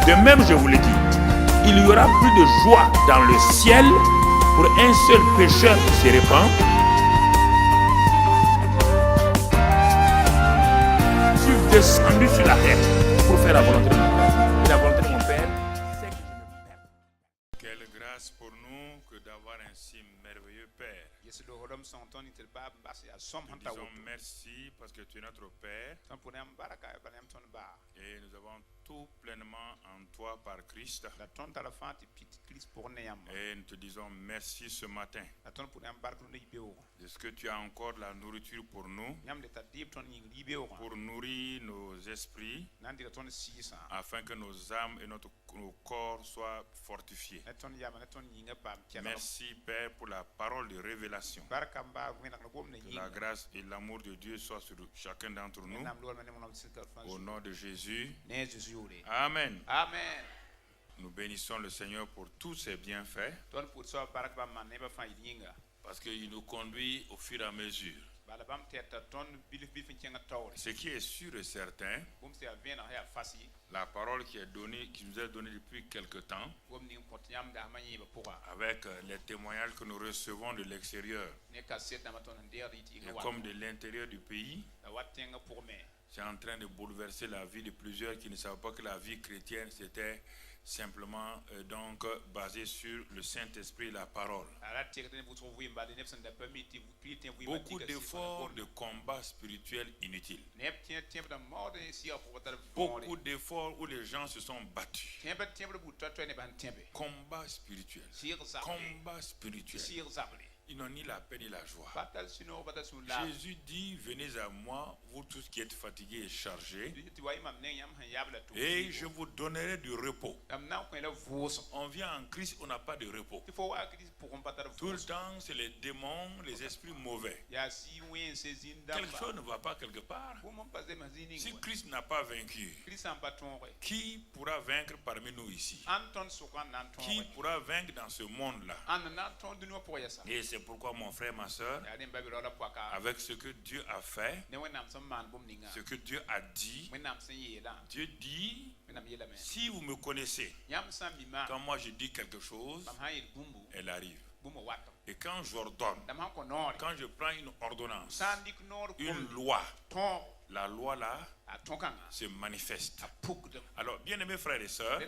De même, je vous le dis, il y aura plus de joie dans le ciel pour un seul pécheur qui se répand. Je suis descendu sur la terre pour faire la volonté de mon Père. Et la volonté de mon Père, c'est que je me perde. Quelle grâce pour nous que d'avoir un si merveilleux Père. Nous disons merci parce que tu es notre Père. Et nous avons tout pleinement en toi par Christ. Et nous te disons merci ce matin. Est-ce que tu as encore la nourriture pour nous? Pour nourrir nos esprits, afin que nos âmes et nos corps soient fortifiés. Merci Père pour la parole de révélation. Que la grâce et l'amour de Dieu soient sur chacun d'entre nous. Au nom de Jésus. Amen. Amen. Nous bénissons le Seigneur pour tous ses bienfaits. Parce qu'il nous conduit au fur et à mesure. Ce qui est sûr et certain, la parole qui nous est donnée depuis quelque temps, avec les témoignages que nous recevons de l'extérieur et comme de l'intérieur du pays, c'est en train de bouleverser la vie de plusieurs qui ne savaient pas que la vie chrétienne c'était simplement donc basé sur le Saint-Esprit et la parole. Beaucoup d'efforts de combat spirituel inutiles. Beaucoup d'efforts où les gens se sont battus. Combat spirituel. Combat spirituel. Ils n'ont ni la paix ni la joie. Jésus dit, venez à moi, vous tous qui êtes fatigués et chargés, et je vous donnerai du repos. On vient en Christ, on n'a pas de repos. Tout le temps, c'est les démons, les esprits mauvais. Quelque chose ne va pas quelque part. Si Christ n'a pas vaincu, qui pourra vaincre parmi nous ici? Qui pourra vaincre dans ce monde-là? Et c'est pourquoi mon frère, ma soeur, avec ce que Dieu a fait, ce que Dieu a dit, Dieu dit, si vous me connaissez, quand moi je dis quelque chose, elle arrive. Et quand j'ordonne, quand je prends une ordonnance, une loi, la loi là se manifeste. Alors, bien-aimés frères et sœurs,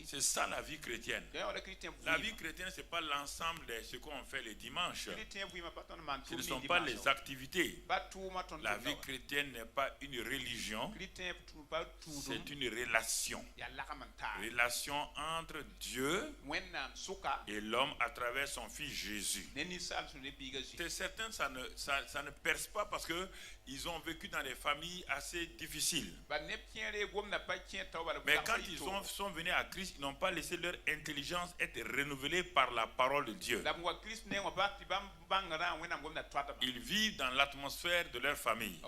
c'est ça la vie chrétienne. La vie chrétienne, ce n'est pas l'ensemble de ce qu'on fait les dimanches. Ce ne sont pas les activités. La vie chrétienne n'est pas une religion, c'est une relation. Relation entre Dieu et l'homme à travers son Fils Jésus. C'est certain, ça ne perce pas parce qu'ils ont vécu dans des familles assez difficiles. Mais quand ils sont venus à Christ, ils n'ont pas laissé leur intelligence être renouvelée par la parole de Dieu. Ils vivent dans l'atmosphère de leur famille.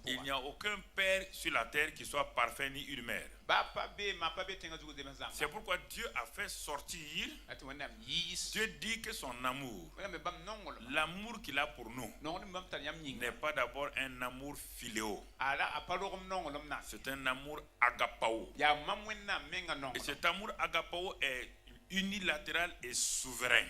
Il n'y a aucun père sur la terre qui soit parfait ni une mère. C'est pourquoi Dieu a fait sortir. Dieu dit que son amour, l'amour qu'il a pour nous, n'est pas d'abord un amour philéo. C'est un amour agapao. Et cet amour agapao est unilatéral et souverain.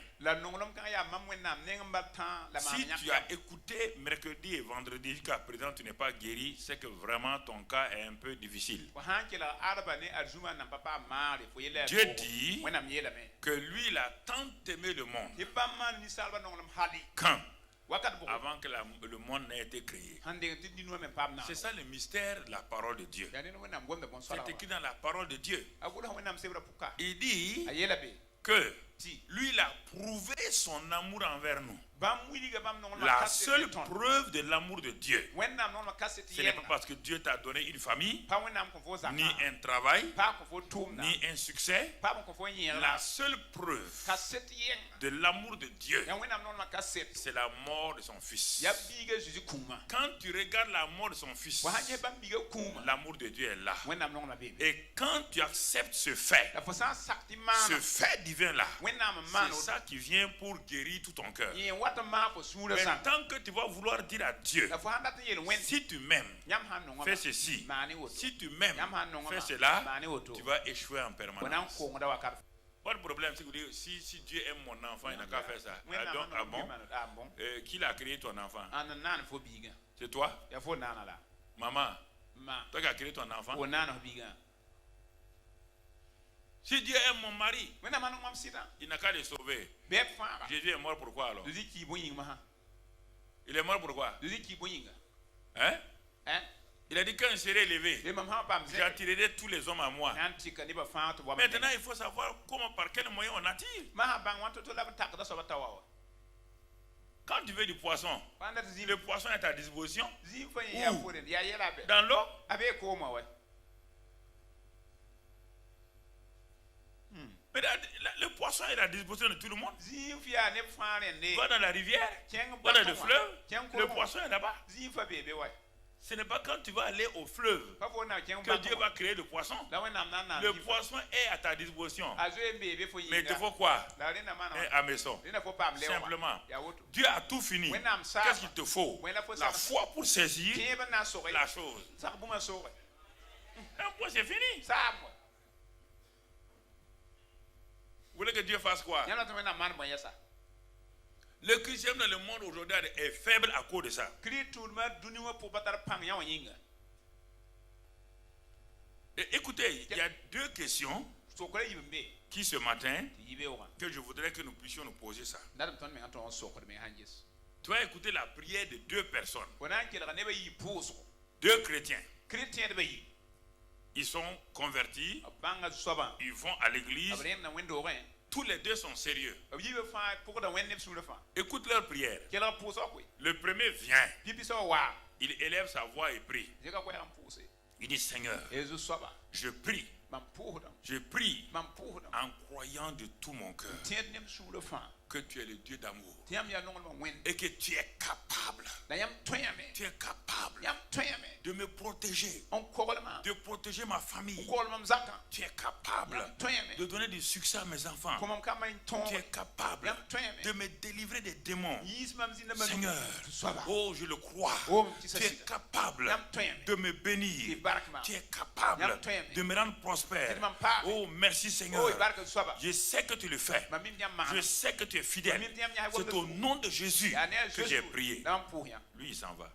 Si tu as écouté mercredi et vendredi jusqu'à présent tu n'es pas guéri, c'est que vraiment ton cas est un peu difficile. Dieu dit que lui il a tant aimé le monde. Quand? Avant que le monde n'ait été créé. C'est ça le mystère de la parole de Dieu. C'est écrit dans la parole de Dieu. Il dit que lui il a prouvé son amour envers nous. La seule preuve de l'amour de Dieu, ce n'est pas parce que Dieu t'a donné une famille, ni un travail, ni un succès. La seule preuve de l'amour de Dieu, c'est la mort de son fils. Quand tu regardes la mort de son fils, l'amour de Dieu est là. Et quand tu acceptes ce fait divin là, C'est ça qui vient pour guérir tout ton cœur. Mais tant que tu vas vouloir dire à Dieu, si tu m'aimes, fais ceci. Si tu m'aimes, fais cela, tu vas échouer en permanence. Pas de problème si Dieu aime mon enfant, il n'a qu'à faire ça. Ah bon? Qui l'a créé ton enfant? C'est toi? Maman, toi qui as créé ton enfant? Si Dieu aime mon mari, il n'a qu'à le sauver. Jésus est mort pourquoi alors? Il est mort pourquoi? Hein? Il a dit quand il serait élevé, j'attirerai tous les hommes à moi. Maintenant, il faut savoir comment, par quel moyen on attire. Quand tu veux du poisson, le poisson est à ta disposition. Où? Dans l'eau? Mais le poisson est à la disposition de tout le monde. Va dans la rivière, va dans le fleuve, le poisson est là-bas. Ce n'est pas quand tu vas aller au fleuve que Dieu va créer le poisson. Le poisson est à ta disposition. Mais il te faut quoi? Un hameçon. Simplement. Dieu a tout fini. Qu'est-ce qu'il te faut? La foi pour saisir la chose. Un point, c'est fini. Vous voulez que Dieu fasse quoi? Le christianisme dans le monde aujourd'hui est faible à cause de ça. Et écoutez, il y a deux questions qui ce matin que je voudrais que nous puissions nous poser ça. Tu vas écouter la prière de deux personnes. Deux chrétiens. Ils sont convertis. Ils vont à l'église. Tous les deux sont sérieux. Écoute leur prière. Le premier vient. Il élève sa voix et prie. Il dit Seigneur, je prie. Je prie en croyant de tout mon cœur que tu es le Dieu d'amour et que tu es capable de me protéger, de protéger ma famille. Tu es capable de donner du succès à mes enfants. Tu es capable de me délivrer des démons. Seigneur, oh je le crois. Tu es capable de me bénir. Tu es capable de me rendre prospère. Oh merci Seigneur. Je sais que tu le fais. Je sais que tu es fidèle. C'est au nom de Jésus que j'ai prié. Lui il s'en va.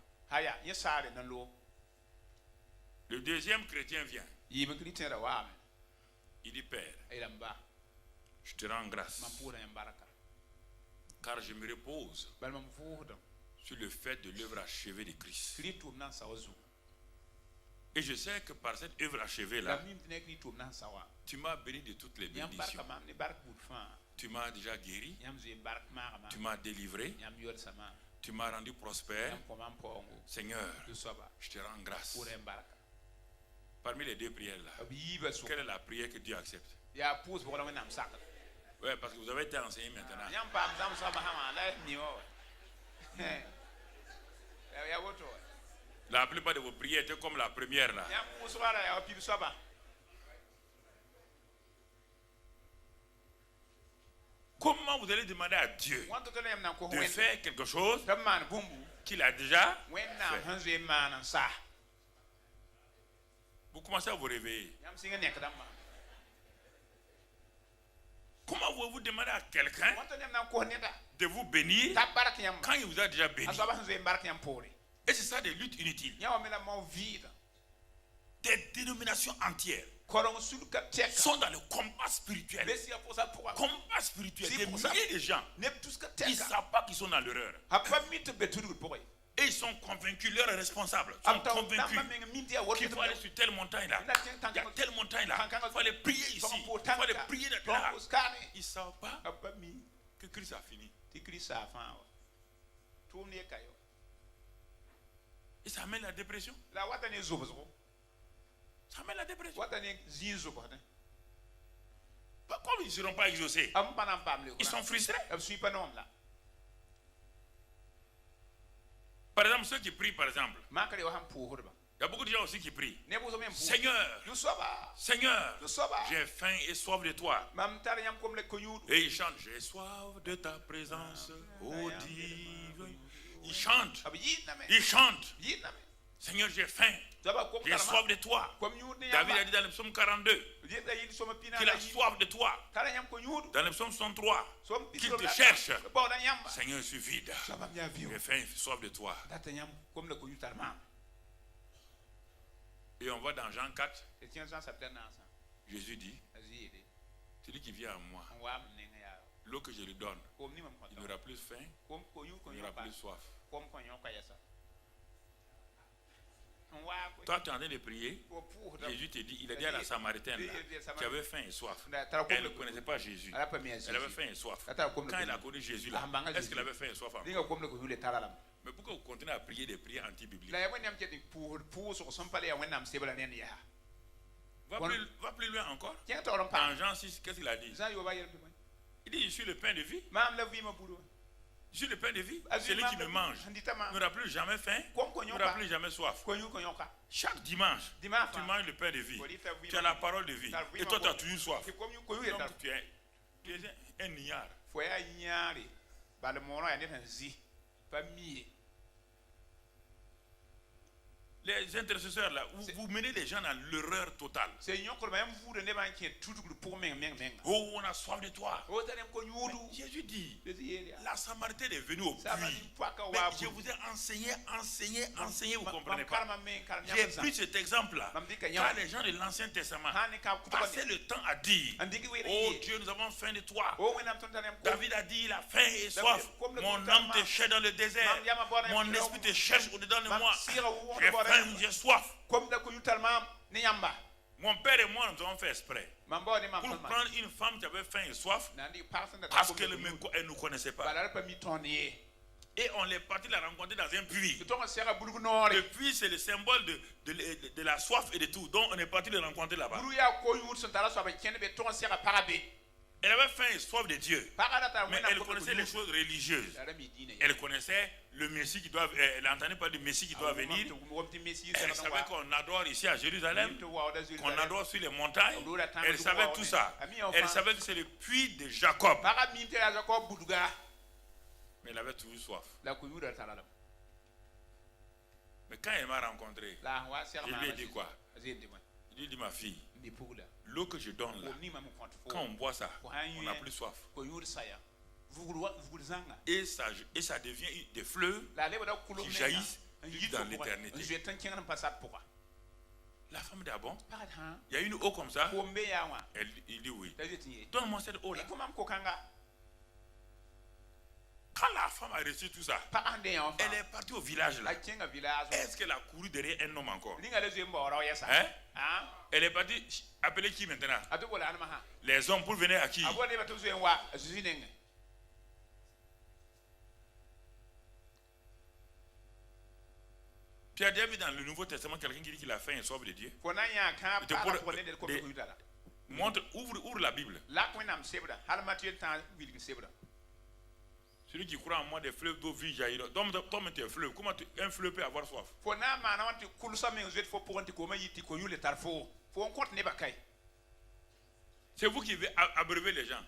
Le deuxième chrétien vient. Il dit Père, je te rends grâce car je me repose sur le fait de l'œuvre achevée de Christ. Et je sais que par cette œuvre achevée là, tu m'as béni de toutes les bénédictions. Tu m'as déjà guéri, tu m'as délivré, tu m'as rendu prospère. Seigneur, je te rends grâce. Parmi les deux prières là, quelle est la prière que Dieu accepte? Oui, parce que vous avez été enseigné maintenant. La plupart de vos prières étaient comme la première là. Comment vous allez demander à Dieu de faire quelque chose qu'il a déjà fait? Vous commencez à vous réveiller. Comment vous demandez à quelqu'un de vous bénir quand il vous a déjà béni? Et c'est ça des luttes inutiles. Des dénominations entières sont dans le combat spirituel. Combat spirituel. Des milliers de gens, ils ne savent pas qu'ils sont dans l'erreur. Et ils sont convaincus, leurs responsables sont convaincus qu'il faut aller sur telle montagne là. Il y a telle montagne là. Il faut aller prier ici. Il faut aller prier là. Ils ne savent pas que Christ a fini. Et ça amène la dépression. Ça amène la dépression. Comme ils ne seront pas exaucés, ils sont frustrés. Par exemple, ceux qui prient, par exemple, Il y a beaucoup de gens aussi qui prient. Seigneur, Seigneur, j'ai faim et soif de toi. Et ils chantent, j'ai soif de ta présence, ô divin. Ils chantent, ils chantent. Seigneur, j'ai faim, j'ai soif de toi. David a dit dans le psaume 42 qu'il a soif de toi. Dans le psaume 63, qu'il te cherche. Seigneur, je suis vide. J'ai faim et soif de toi. Et on va dans Jean 4. Jésus dit, celui qui vient à moi, l'eau que je lui donne, il n'aura plus faim, il n'aura plus soif. Toi, tu es en train de prier. Jésus te dit, il a dit à la Samaritaine là, qui avait faim et soif. Elle ne connaissait pas Jésus. Elle avait faim et soif. Quand elle a connu Jésus là, est-ce qu'elle avait faim et soif encore? Mais pourquoi vous continuez à prier des prières anti-bibliques? Va plus loin encore. Dans Jean 6, qu'est-ce qu'il a dit? Il dit, je suis le pain de vie. Je suis le pain de vie. Celui qui me mange n'aura plus jamais faim, n'aura plus jamais soif. Chaque dimanche, tu manges le pain de vie. Tu as la parole de vie. Et toi, tu as toujours soif. Donc, tu es un niard. Les intercesseurs là, vous menez les gens dans l'erreur totale. Oh, on a soif de toi. Mais Jésus dit, la Samaritaine est venue au puits. Mais je vous ai enseigné, vous ne comprenez pas. J'ai pris cet exemple là, car les gens de l'Ancien Testament passaient le temps à dire, oh Dieu, nous avons faim de toi. David a dit, il a faim et soif. Mon âme te cherche dans le désert. Mon esprit te cherche au-dedans de moi. J'ai soif. Mon père et moi, nous avons fait exprès pour prendre une femme qui avait faim et soif parce qu'elle ne nous connaissait pas. Et on est parti la rencontrer dans un puits. Le puits, c'est le symbole de la soif et de tout. Donc on est parti le rencontrer là-bas. Elle avait faim et soif de Dieu, mais elle connaissait les choses religieuses. Elle connaissait le Messie qui doit, elle entendait pas du Messie qui doit venir. Elle savait qu'on adore ici à Jérusalem, qu'on adore sur les montagnes. Elle savait tout ça. Elle savait que c'est le puits de Jacob. Mais elle avait toujours soif. Mais quand elle m'a rencontré, je lui ai dit quoi? Je lui ai dit, ma fille, l'eau que je donne là, quand on boit ça, on n'a plus soif. Et ça devient des fleuves qui jaillissent dans l'éternité. La femme dit, ah bon? Il y a une eau comme ça? Il dit oui. Donne-moi cette eau là. Quand la femme a reçu tout ça, elle est partie au village là. Est-ce qu'elle a couru derrière un homme encore? Hein? Elle est partie appeler qui maintenant? Les hommes pour venir à qui? Tu as déjà vu dans le Nouveau Testament quelqu'un qui dit qu'il a faim et soif de Dieu? Montre, ouvre la Bible. Celui qui croit en moi, des fleuves d'eau vie jailliront. Toi, tu es fleuve. Comment un fleuve peut avoir soif? C'est vous qui abreuvez les gens.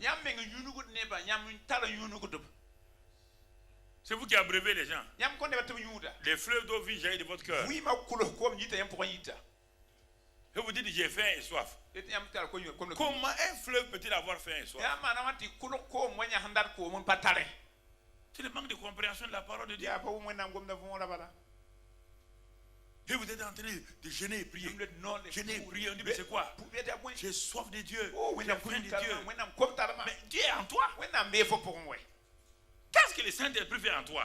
C'est vous qui abreuvez les gens. Les fleuves d'eau vie jaillissent de votre cœur. Et vous dites, j'ai faim et soif. Comment un fleuve peut-il avoir faim et soif? C'est le manque de compréhension de la parole de Dieu. Et vous êtes en train de jeûner et prier. Jeûner et prier, on dit, mais c'est quoi? J'ai soif de Dieu. J'ai faim de Dieu. Mais Dieu est en toi. Qu'est-ce que le Saint-Esprit fait en toi?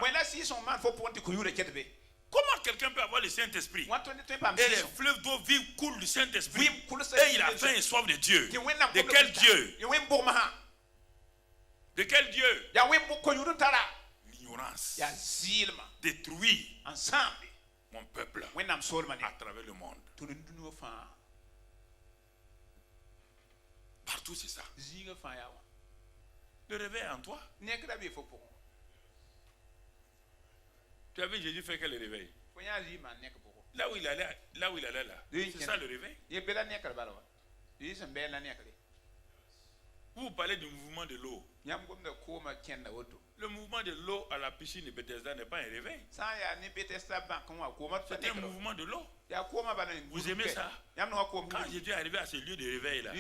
Comment quelqu'un peut avoir le Saint-Esprit? Et les fleuves d'eau vive coulent du Saint-Esprit. Et il a faim et soif de Dieu. De quel Dieu? De quel Dieu? L'ignorance détruit mon peuple à travers le monde. Partout c'est ça. Le réveil en toi. Tu as vu Jésus faire quel réveil? Là où il allait là. C'est ça le réveil. Vous parlez du mouvement de l'eau. Le mouvement de l'eau à la piscine de Bethesda n'est pas un réveil. C'est un mouvement de l'eau. Vous aimez ça? Quand Jésus est arrivé à ce lieu de réveil là,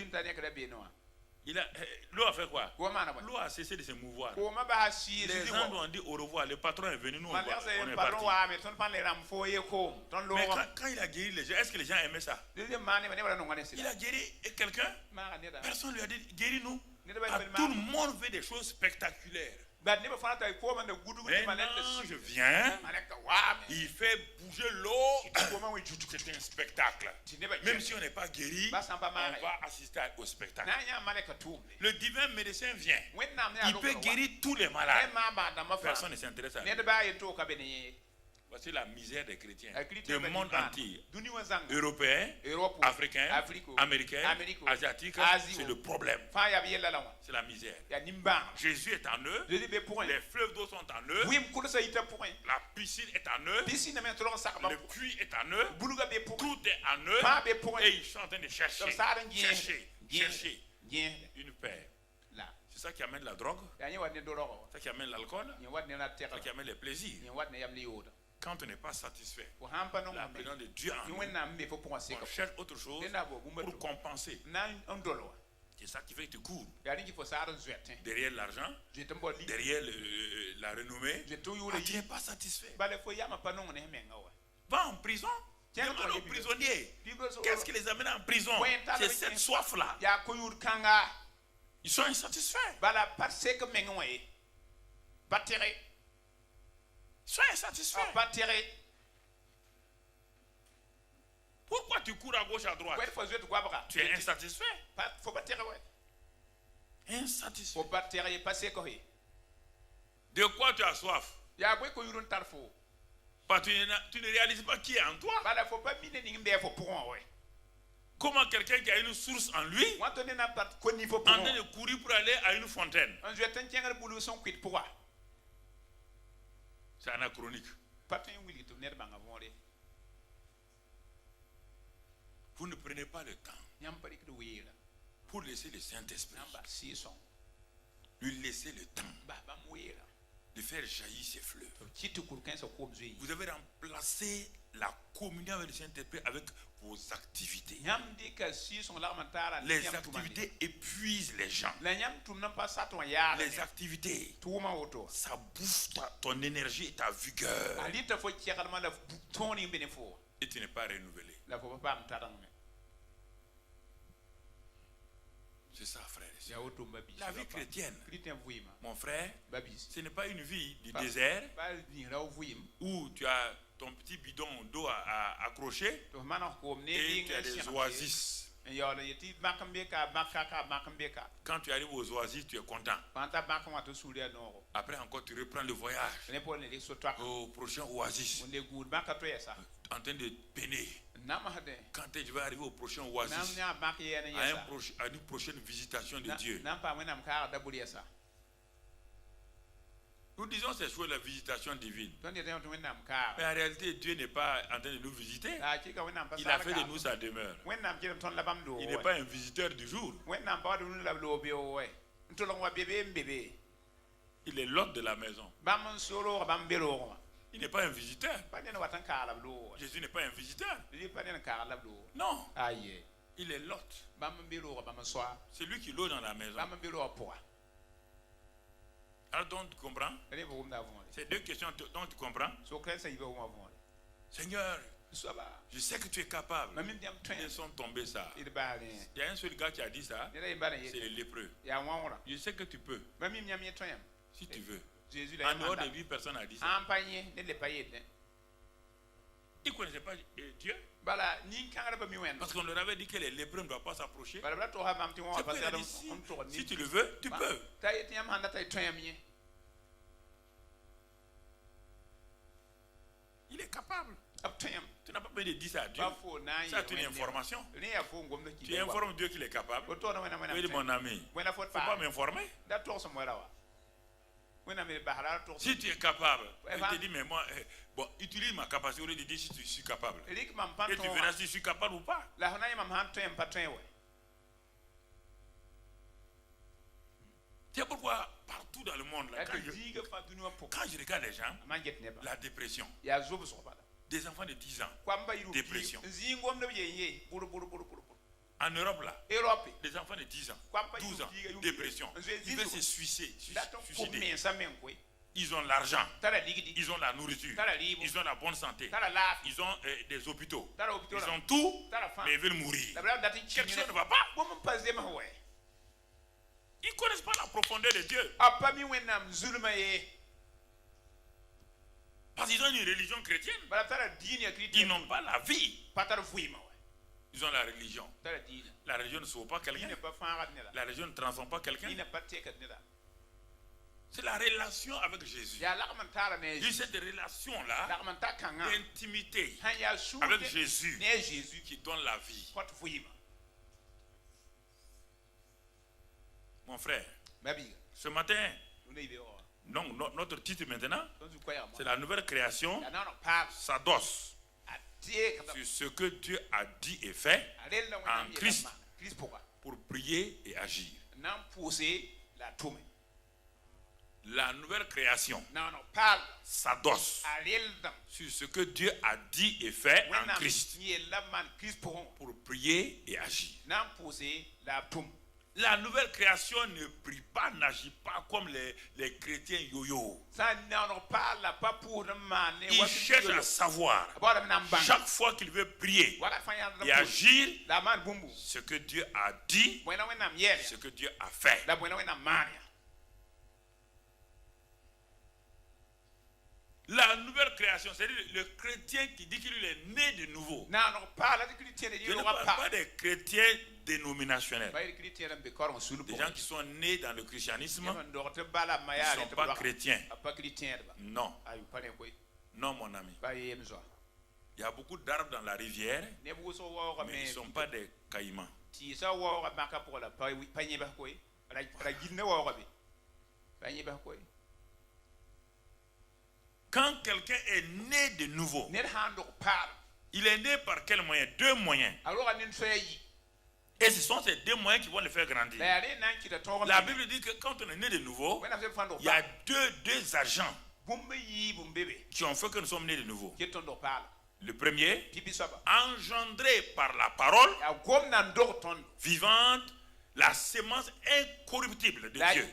l'eau a fait quoi? L'eau a cessé de se mouvoir. Les gens ont dit au revoir. Le patron est venu, nous on est parti. Mais quand il a guéri les gens, est-ce que les gens aimaient ça? Il a guéri quelqu'un, personne ne lui a dit guéris-nous. Tout le monde veut des choses spectaculaires. Maintenant je viens, il fait bouger l'eau. C'est un spectacle. Même si on n'est pas guéri, on va assister au spectacle. Le divin médecin vient, il peut guérir tous les malades. Personne ne s'intéresse à lui. Voici la misère des chrétiens du monde entier. Européens, Africains, Américains, Asiatiques, c'est le problème. C'est la misère. Jésus est en eux. Les fleuves d'eau sont en eux. La piscine est en eux. Le puits est en eux. Tout est en eux. Et ils sont en train de chercher une paix. C'est ça qui amène la drogue. C'est ça qui amène l'alcool. C'est ça qui amène les plaisirs. Quand on n'est pas satisfait, la présence de Dieu en nous, on cherche autre chose pour compenser. C'est ça qui fait que tu cours derrière l'argent, derrière la renommée. Tu n'es pas satisfait. Va en prison. Demande aux prisonniers. Qu'est-ce qui les amène en prison? C'est cette soif-là. Ils sont insatisfaits. Sois insatisfait. Pourquoi tu cours à gauche, à droite? Tu es insatisfait. Insatisfait. De quoi tu as soif? Parce que tu ne réalises pas qui est en toi. Comment quelqu'un qui a une source en lui en train de courir pour aller à une fontaine? C'est anachronique. Vous ne prenez pas le temps pour laisser le Saint-Esprit lui laisser le temps de faire jaillir ses fleuves. Vous avez remplacé la communion avec le Saint-Esprit avec vos activités. Les activités épuisent les gens. Les activités, ça bouffe ton énergie et ta vigueur. Et tu n'es pas renouvelé. C'est ça, frère. La vie chrétienne, mon frère, ce n'est pas une vie du désert où tu as ton petit bidon d'eau à accrocher et tu as des oasis. Quand tu arrives aux oasis, tu es content. Après encore, tu reprends le voyage au prochain oasis, en train de peiner. Quand je vais arriver au prochain oasis, à une prochaine visitation de Dieu. Nous disons c'est sur la visitation divine. Mais en réalité, Dieu n'est pas en train de nous visiter. Il a fait de nous sa demeure. Il n'est pas un visiteur du jour. Il est l'hôte de la maison. Il n'est pas un visiteur. Jésus n'est pas un visiteur. Non. Il est l'hôte. C'est lui qui loge dans la maison. Alors donc tu comprends? C'est deux questions dont tu comprends. Seigneur, je sais que tu es capable. Ils sont tombés ça. Il y a un seul gars qui a dit ça. C'est le lépreux. Je sais que tu peux. Si tu veux. En dehors de lui, personne n'a dit ça. Ils ne connaissaient pas Dieu. Parce qu'on leur avait dit que les lépreux ne doivent pas s'approcher. Si tu le veux, tu peux. Il est capable. Tu n'as pas besoin de dire ça à Dieu. Ça, c'est une information. Tu informes Dieu qu'il est capable. Tu dis, mon ami, il ne faut pas m'informer. Si tu es capable, il te dit, mais moi, bon, utilise ma capacité au lieu de dire si tu suis capable. Et tu verras si je suis capable ou pas. C'est pourquoi partout dans le monde, là, quand je regarde les gens, la dépression, des enfants de 10 ans, dépression. En Europe, là, des enfants de 10 ans, 12 ans, dépression. Ils veulent se suicider. Ils ont l'argent, ils ont la nourriture, ils ont la bonne santé, ils ont des hôpitaux, ils ont tout, mais ils veulent mourir. Quelque chose ne va pas. Ils ne connaissent pas la profondeur de Dieu. Parce qu'ils ont une religion chrétienne. Ils n'ont pas la vie. Ils ont la religion. La religion ne sauve pas quelqu'un. La religion ne transforme pas quelqu'un. C'est la relation avec Jésus. Et cette relation-là d'intimité avec Jésus qui donne la vie. Mon frère, ce matin, donc notre titre maintenant, c'est la nouvelle création, s'adosse sur ce que Dieu a dit et fait en Christ pour prier et agir. La nouvelle création s'adosse sur ce que Dieu a dit et fait en Christ pour prier et agir. La nouvelle création ne prie pas, n'agit pas comme les chrétiens yo-yo. Il cherche à savoir, chaque fois qu'il veut prier et agir, ce que Dieu a dit, ce que Dieu a fait. La nouvelle création, c'est-à-dire le chrétien qui dit qu'il est né de nouveau. Je ne parle pas des chrétiens dénominationnels. Des gens qui sont nés dans le christianisme, ils ne sont pas chrétiens. Non. Non, mon ami. Il y a beaucoup d'arbres dans la rivière, mais ils ne sont pas des caïmans. Quand quelqu'un est né de nouveau, il est né par quel moyen? Deux moyens. Et ce sont ces deux moyens qui vont le faire grandir. La Bible dit que quand on est né de nouveau, il y a deux agents qui ont fait que nous sommes nés de nouveau. Le premier, engendré par la parole vivante, la sémence incorruptible de Dieu,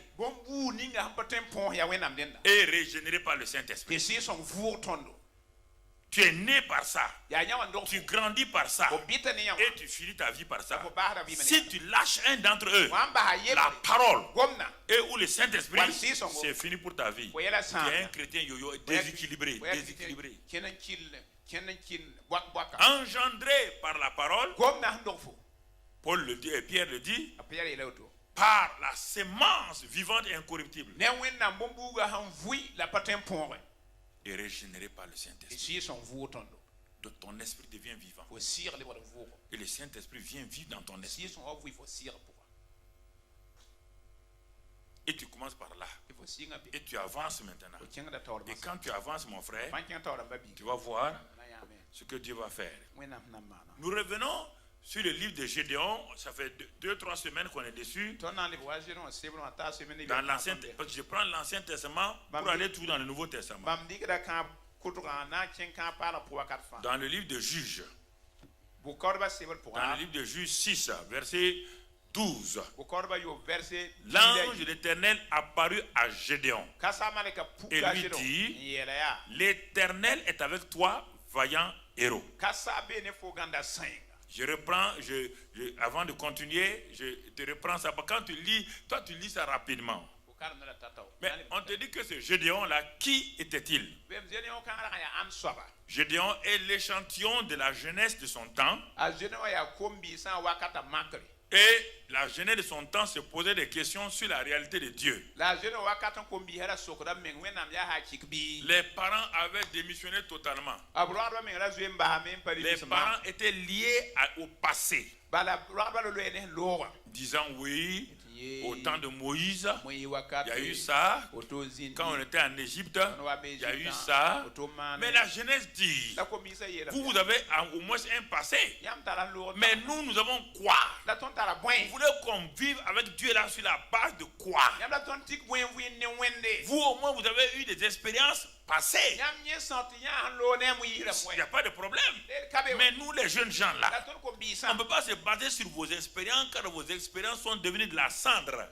et régénéré par le Saint-Esprit. Tu es né par ça, tu grandis par ça, et tu finis ta vie par ça. Si tu lâches un d'entre eux, la parole et ou le Saint-Esprit, c'est fini pour ta vie. Tu es un chrétien yo-yo déséquilibré. Engendré par la parole, Paul le dit et Pierre le dit, par la sémence vivante et incorruptible, et régénéré par le Saint-Esprit. Donc ton esprit devient vivant. Et le Saint-Esprit vient vivre dans ton esprit. Et tu commences par là. Et tu avances maintenant. Et quand tu avances, mon frère, tu vas voir ce que Dieu va faire. Nous revenons sur le livre de Gédéon. Ça fait 2-3 semaines qu'on est dessus. Dans l'Ancien Testament, parce que je prends l'Ancien Testament pour aller tout dans le Nouveau Testament. Dans le livre de Juges. Dans le livre de Juges 6, verset 12. L'ange de l'Éternel apparut à Gédéon et lui dit: l'Éternel est avec toi, vaillant héros. Je reprends, avant de continuer, je te reprends ça. Quand tu lis, toi tu lis ça rapidement. Mais on te dit que ce Gédéon-là, qui était-il? Gédéon est l'échantillon de la jeunesse de son temps. Et la jeunesse de son temps se posait des questions sur la réalité de Dieu. Les parents avaient démissionné totalement. Les parents étaient liés au passé, disant oui, Au temps de Moïse, il y a eu ça. Quand on était en Égypte, il y a eu ça. Mais la Genèse dit, vous avez au moins un passé. Mais nous avons quoi? Vous voulez qu'on vive avec Dieu là sur la base de quoi? Vous au moins vous avez eu des expériences passées. Il n'y a pas de problème. Mais nous les jeunes gens là, on ne peut pas se baser sur vos expériences car vos expériences sont devenues de la cendre.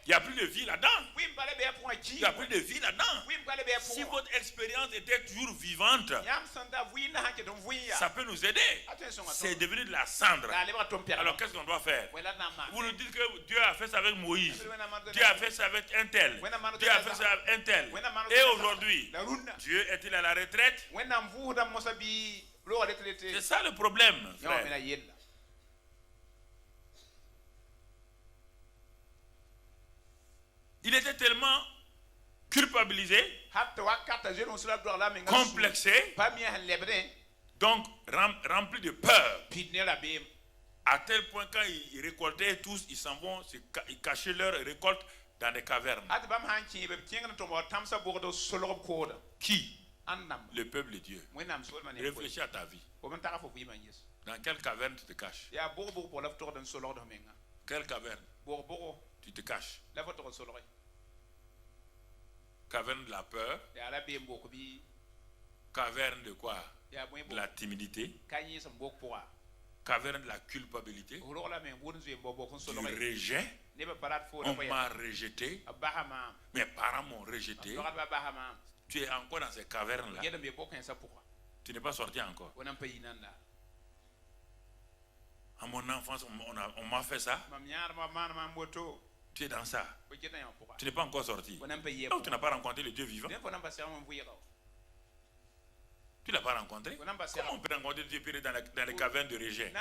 Il n'y a plus de vie là-dedans. Il n'y a plus de vie là-dedans. Si votre expérience était toujours vivante, ça peut nous aider. C'est devenu de la cendre. Alors qu'est-ce qu'on doit faire? Vous nous dites que Dieu a fait ça avec Moïse. Dieu a fait ça avec un tel. Dieu a fait ça avec un tel. Et aujourd'hui, Dieu est-il à la retraite? C'est ça le problème, frère. Il était tellement culpabilisé, complexé, donc rempli de peur. À tel point quand ils récoltaient tous, ils s'en vont, ils cachaient leur récolte dans des cavernes. Qui? Le peuple de Dieu. Réfléchis à ta vie. Dans quelle caverne tu te caches? Quelle caverne? Tu te caches? Caverne de la peur. Caverne de quoi? De la timidité. Caverne de la culpabilité. Du rejet. On m'a rejeté. Mes parents m'ont rejeté. Tu es encore dans ces cavernes-là. Tu n'es pas sorti encore. À mon enfance, on m'a fait ça. Tu es dans ça. Tu n'es pas encore sorti. Donc tu n'as pas rencontré le Dieu vivant. Tu ne l'as pas rencontré. Comment on peut rencontrer le Dieu vivant dans les cavernes de rejet?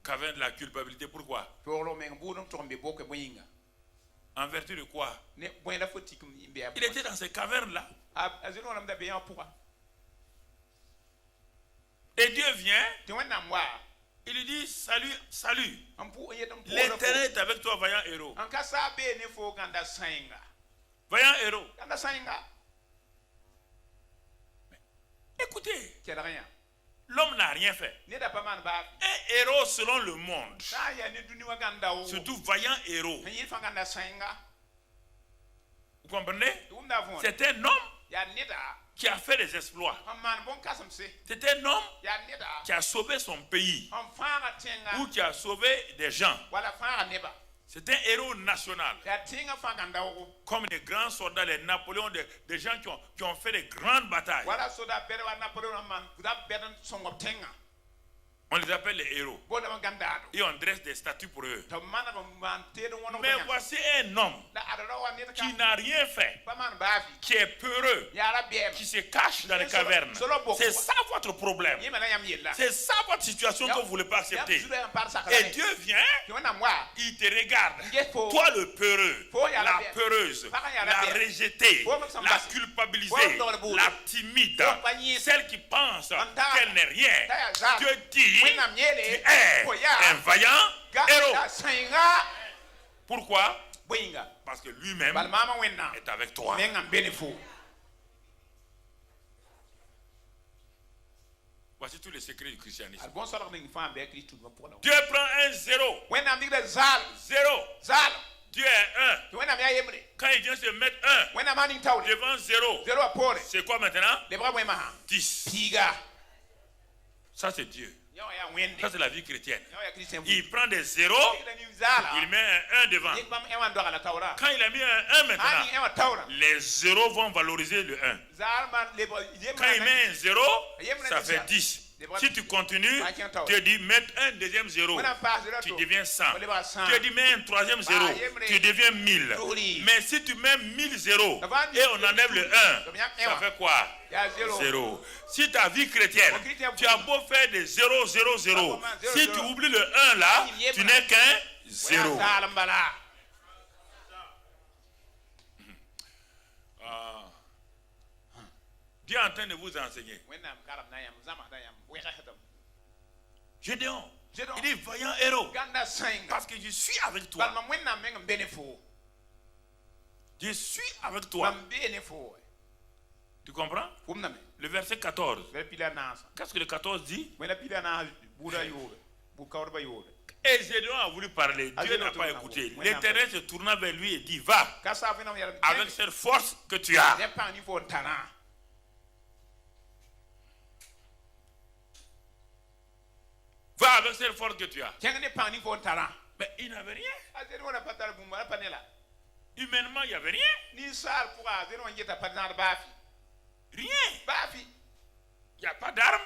Caverne de la culpabilité, pourquoi? En vertu de quoi? Il était dans ces cavernes-là. Et Dieu vient. Il lui dit, salut, salut. L'Éternel est avec toi, vaillant héros. Vaillant héros. Mais, écoutez, l'homme n'a rien fait. Un héros selon le monde, surtout vaillant héros. Vous comprenez? C'est un homme qui a fait des exploits. C'est un homme qui a sauvé son pays ou qui a sauvé des gens. C'est un héros national. Comme les grands soldats, les Napoléons, des gens qui ont fait des grandes batailles. On les appelle les héros. Et on dresse des statues pour eux. Mais voici un homme qui n'a rien fait, qui est peureux, qui se cache dans les cavernes. C'est ça votre problème. C'est ça votre situation que vous ne voulez pas accepter. Et Dieu vient, il te regarde. Toi le peureux, la peureuse, la rejetée, la culpabilisée, la timide, celle qui pense qu'elle n'est rien. Dieu dit, tu es un vaillant héros. Pourquoi? Parce que lui-même est avec toi. Voici tous les secrets du christianisme. Dieu prend un zéro. Zéro. Dieu est un. Quand il vient se mettre un devant zéro, c'est quoi maintenant? 10. Ça c'est Dieu. Ça c'est la vie chrétienne. Il prend des zéros, il met un 1 devant. Quand il a mis un 1 maintenant, les zéros vont valoriser le 1. Quand il met un 0, ça fait 10. Si tu continues, tu dis mettre un deuxième 0, tu deviens 100. Tu dis mets un troisième 0, tu deviens 1000. Mais si tu mets 1000 zéros et on enlève le 1, ça fait quoi? 0. Si ta vie chrétienne, tu as beau faire des 0, 0, 0, si tu oublies le 1 là, tu n'es qu'un 0. Dieu est en train de vous enseigner. Gédéon. Il dit vaillant héros. Parce que je suis avec toi. Je suis avec toi. Tu comprends? Le verset 14. Qu'est-ce que le 14 dit? Et Gédéon a voulu parler. Dieu n'a pas écouté. L'Éternel se tourna vers lui et dit, va avec cette force que tu as. Va avec cette force que tu as. Mais il n'avait rien. Humainement, il n'y avait rien. Rien. Il n'y a pas d'armes.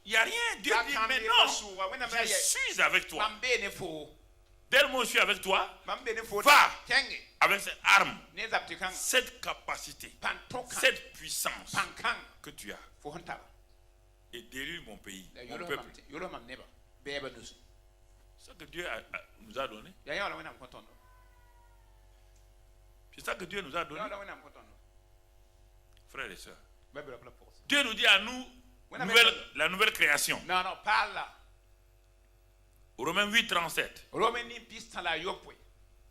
Il n'y a rien. Dieu dit maintenant, je suis avec toi. Dès le moment où je suis avec toi, va avec cette arme, cette capacité, cette puissance que tu as. Et délivre mon pays, mon peuple. C'est ça que Dieu nous a donné. C'est ça que Dieu nous a donné. Frères et sœurs. Dieu nous dit à nous la nouvelle création. Romains 8, 37.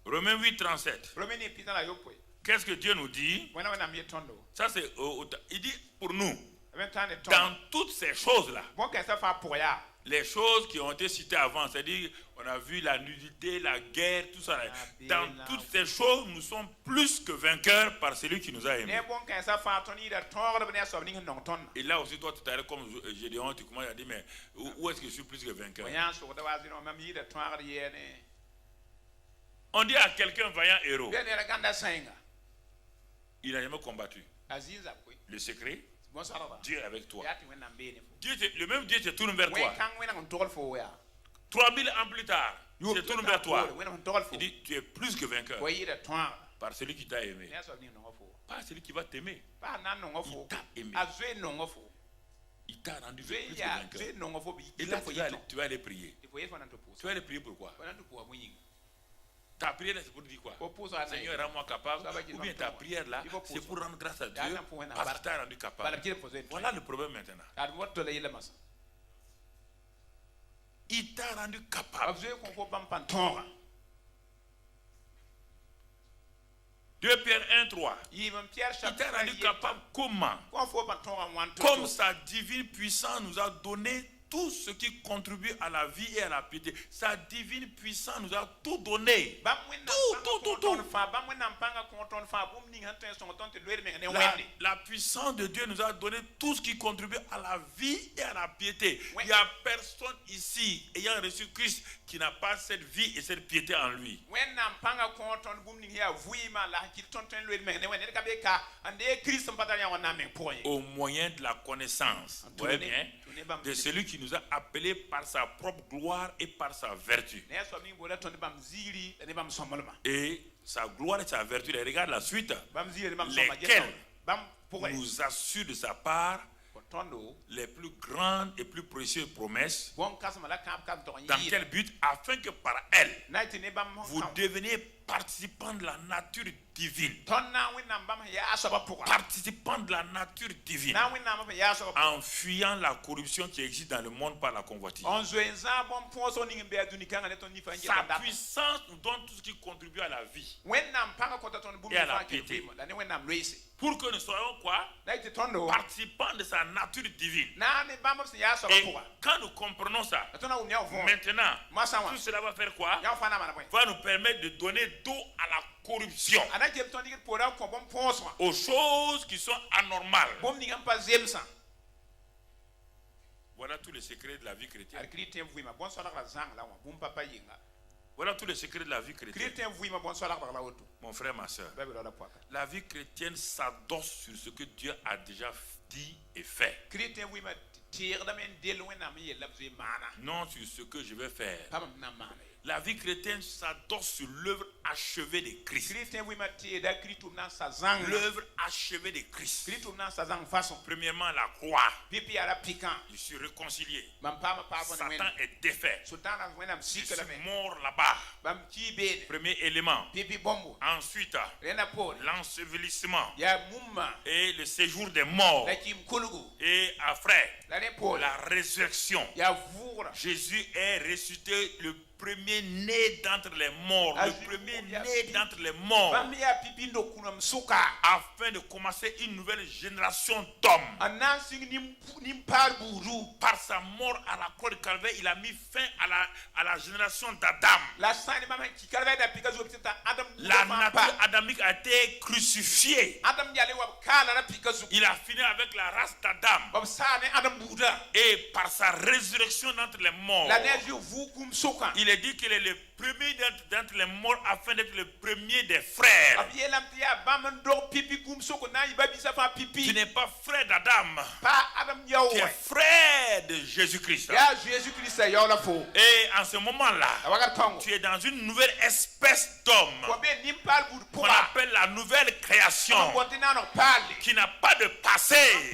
Romains 8, 37. Qu'est-ce que Dieu nous dit? Ça c'est, il dit pour nous, dans toutes ces choses-là, les choses qui ont été citées avant, c'est-à-dire on a vu la nudité, la guerre, tout ça. Dans toutes ces choses, nous sommes plus que vainqueurs par celui qui nous a aimés. Et là aussi, toi, tout à l'heure, comme Gédéon, tu commences à dire, mais où est-ce que je suis plus que vainqueur? On dit à quelqu'un vaillant héros. Il n'a jamais combattu. Le secret, Dieu est avec toi. Le même Dieu se tourne vers toi. 3000 ans plus tard, il se tourne vers toi. Il dit, tu es plus que vainqueur par celui qui t'a aimé. Pas celui qui va t'aimer. Il t'a aimé. Il t'a rendu plus que vainqueur. Et là, tu vas aller prier. Tu vas aller prier pourquoi? Ta prière c'est pour dire quoi? Seigneur, rends-moi capable. Ou bien ta prière là, c'est pour rendre grâce à Dieu parce qu'il t'a rendu capable. Voilà le problème maintenant. Il t'a rendu capable. 2 Pierre 1, 3. Il t'a rendu capable comment? Comme sa divine puissance nous a donné tout ce qui contribue à la vie et à la piété. Sa divine puissance nous a tout donné. Tout. La puissance de Dieu nous a donné tout ce qui contribue à la vie et à la piété. Il n'y a personne ici ayant reçu Christ qui n'a pas cette vie et cette piété en lui. Au moyen de la connaissance, vous voyez bien, de celui qui nous a appelés par sa propre gloire et par sa vertu. Et sa gloire et sa vertu, regarde la suite, lesquelles nous assurent de sa part les plus grandes et plus précieuses promesses. Dans quel but? Afin que par elles, vous deveniez participants de la nature divine. Participants de la nature divine. En fuyant la corruption qui existe dans le monde par la convoitise. Sa puissance nous donne tout ce qui contribue à la vie et à la piété. Pour que nous soyons quoi? Participants de sa nature divine. Et quand nous comprenons ça, maintenant, tout cela va faire quoi? Va nous permettre de donner dos à la corruption, aux choses qui sont anormales. Voilà tous les secrets de la vie chrétienne. Voilà tous les secrets de la vie chrétienne. Mon frère, ma soeur, la vie chrétienne s'adosse sur ce que Dieu a déjà dit et fait. Non sur ce que je vais faire. La vie chrétienne s'adosse sur l'œuvre achevée de Christ. L'œuvre achevée de Christ. Premièrement, la croix. Je suis réconcilié. Satan est défait. Je suis mort là-bas. Premier élément. Ensuite, l'ensevelissement et le séjour des morts. Et après, la résurrection. Jésus est ressuscité le premier-né d'entre les morts, le premier-né d'entre les morts, afin de commencer une nouvelle génération d'hommes. Par sa mort à la croix de Calvaire, il a mis fin à la génération d'Adam. La nature adamique a été crucifiée. Il a fini avec la race d'Adam. Et par sa résurrection d'entre les morts, il est dit qu'il est le premier d'entre les morts afin d'être le premier des frères. Tu n'es pas frère d'Adam, tu es frère de Jésus-Christ. Et en ce moment-là, tu es dans une nouvelle espèce d'homme qu'on appelle la nouvelle création, qui n'a pas de passé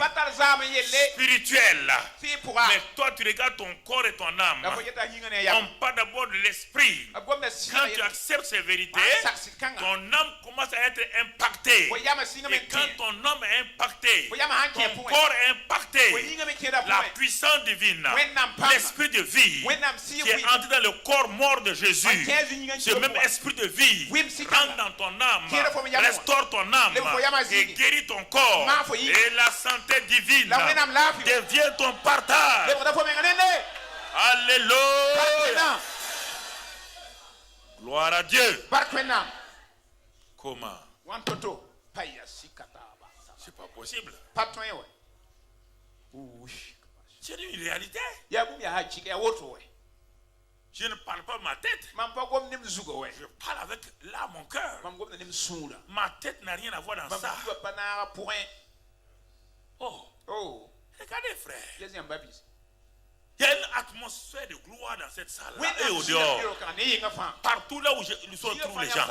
spirituel. Mais toi, tu regardes ton corps et ton âme. On parle d'abord de l'esprit. Quand tu acceptes ces vérités, ton âme commence à être impactée. Et quand ton âme est impactée, ton corps est impacté. La puissance divine, l'esprit de vie qui est entré dans le corps mort de Jésus, ce même esprit de vie rentre dans ton âme, restaure ton âme et guérit ton corps. Et la santé divine devient ton partage. Alléluia. Gloire à Dieu. Comment? C'est pas possible. C'est une réalité. Je ne parle pas de ma tête. Je parle avec là mon cœur. Ma tête n'a rien à voir dans ça. Oh. Regardez, frère. Il y a une atmosphère de gloire dans cette salle-là et au dehors. Partout là où nous se trouvent les gens.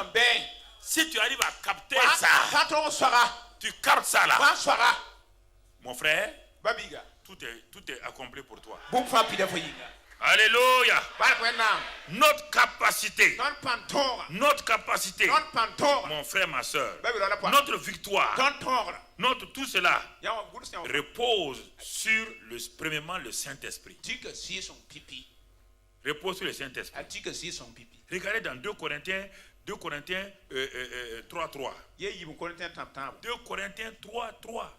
Si tu arrives à capter ça, tu captes ça là. Mon frère, tout est accompli pour toi. Alléluia. Notre capacité, mon frère, ma soeur, notre victoire, notre tout cela repose sur premièrement le Saint-Esprit. Repose sur le Saint-Esprit. Regardez dans 2 Corinthiens 3.3. 2 Corinthiens 3.3.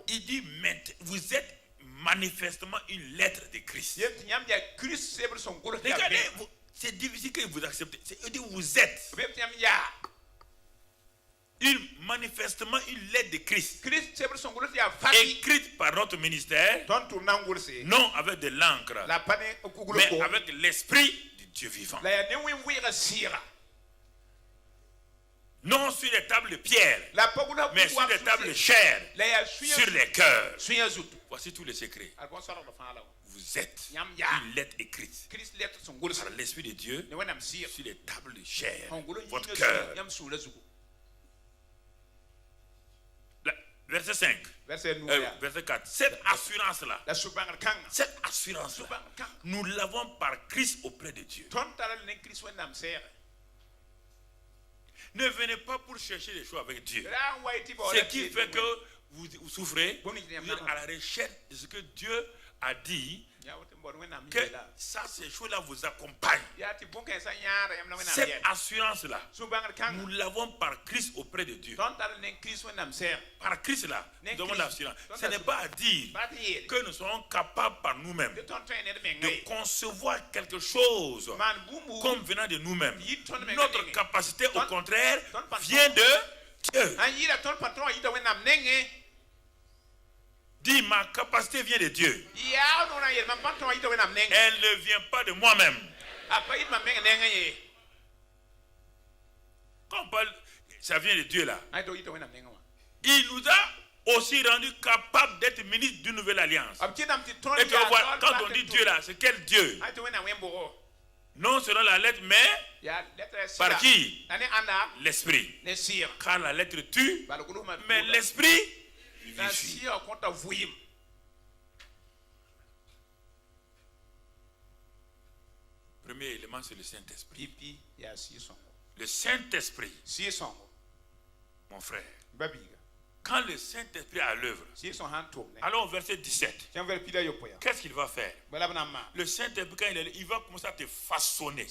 Il dit, vous êtes manifestement une lettre de Christ. Regardez, c'est difficile que vous acceptez. Il dit, vous êtes manifestement une lettre de Christ, écrite par notre ministère, non avec de l'encre, mais avec l'esprit du Dieu vivant. Non sur les tables de pierre, mais sur les tables de chair, sur les cœurs. Voici tous les secrets. Vous êtes une lettre écrite par l'Esprit de Dieu sur les tables de chair, votre cœur. Verset 5, verset 4. Cette assurance-là, nous l'avons par Christ auprès de Dieu. Ne venez pas pour chercher les choses avec Dieu. Ce qui fait que vous souffrez, vous êtes à la recherche de ce que Dieu a dit, que ça, ces choses-là vous accompagnent. Cette assurance-là, nous l'avons par Christ auprès de Dieu. Par Christ là, nous avons l'assurance. Ce n'est pas à dire que nous serons capables par nous-mêmes de concevoir quelque chose comme venant de nous-mêmes. Notre capacité, au contraire, vient de Dieu. Dis, ma capacité vient de Dieu. Elle ne vient pas de moi-même. Quand on parle, ça vient de Dieu là. Il nous a aussi rendu capables d'être ministres d'une nouvelle alliance. Et tu vas voir, quand on dit Dieu là, c'est quel Dieu? Non selon la lettre, mais par qui? L'esprit. Car la lettre tue, mais l'esprit vivifie. Premier élément, c'est le Saint-Esprit. Le Saint-Esprit, mon frère, quand le Saint-Esprit est à l'œuvre, allons au verset 17. Qu'est-ce qu'il va faire? Le Saint-Esprit, quand il va commencer à te façonner.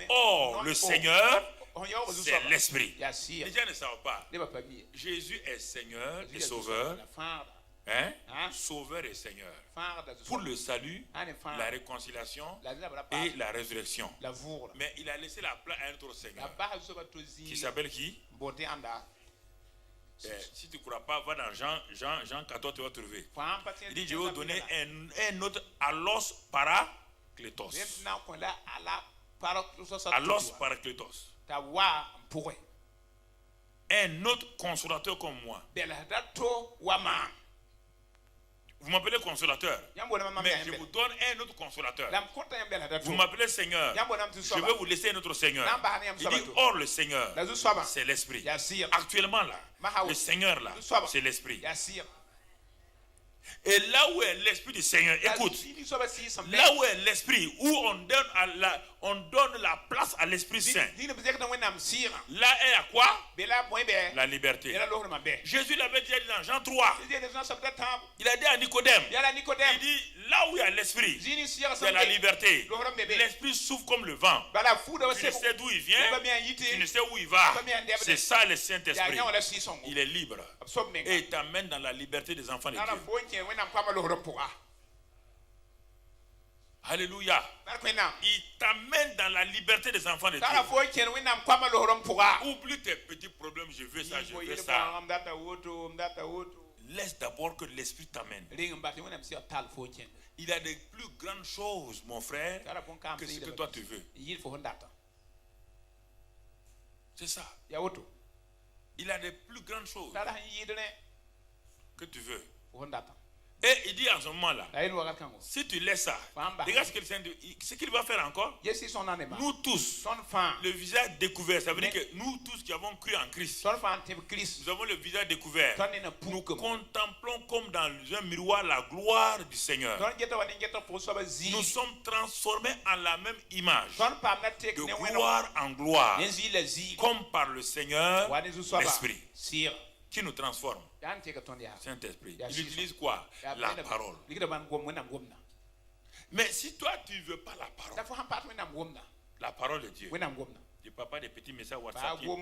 Or, le Seigneur, c'est l'Esprit. Les gens ne savent pas. Jésus est Seigneur et Sauveur. Hein? Sauveur et Seigneur. Pour le salut, la réconciliation et la résurrection. Mais il a laissé la place à un autre Seigneur. Qui s'appelle qui? Si tu ne crois pas, va dans Jean 14, tu vas trouver. Il dit, je vais vous donner un autre allos parakletos. Allos parakletos. Un autre consolateur comme moi. Vous m'appelez consolateur, mais je vous donne un autre consolateur. Vous m'appelez Seigneur, je vais vous laisser un autre Seigneur. Il dit, or le Seigneur, c'est l'Esprit. Actuellement là, le Seigneur là, c'est l'Esprit. Et là où est l'Esprit du Seigneur, écoute, là où est l'Esprit, où on donne la place à l'Esprit Saint, là est à quoi? La liberté. Jésus l'avait dit dans Jean 3. Il a dit à Nicodème, il dit, là où il y a l'Esprit, c'est la liberté. L'Esprit souffle comme le vent. Tu ne sais d'où il vient, tu ne sais où il va. C'est ça le Saint-Esprit. Il est libre. Et il t'amène dans la liberté des enfants de Dieu. Alléluia. Il t'amène dans la liberté des enfants de Dieu. Oublie tes petits problèmes, je veux ça, je veux ça. Laisse d'abord que l'Esprit t'amène. Il a des plus grandes choses, mon frère, que ce que toi tu veux. C'est ça. Il a des plus grandes choses que tu veux. Et il dit en ce moment-là, si tu laisses ça, regarde ce qu'il va faire encore. Nous tous, le visage découvert, ça veut dire que nous tous qui avons cru en Christ, nous avons le visage découvert. Nous contemplons comme dans un miroir la gloire du Seigneur. Nous sommes transformés en la même image, de gloire en gloire, comme par le Seigneur, l'Esprit, qui nous transforme. Saint-Esprit. Il utilise quoi? La parole. Mais si toi tu ne veux pas la parole de Dieu, je ne parle pas des petits messages WhatsAppiens.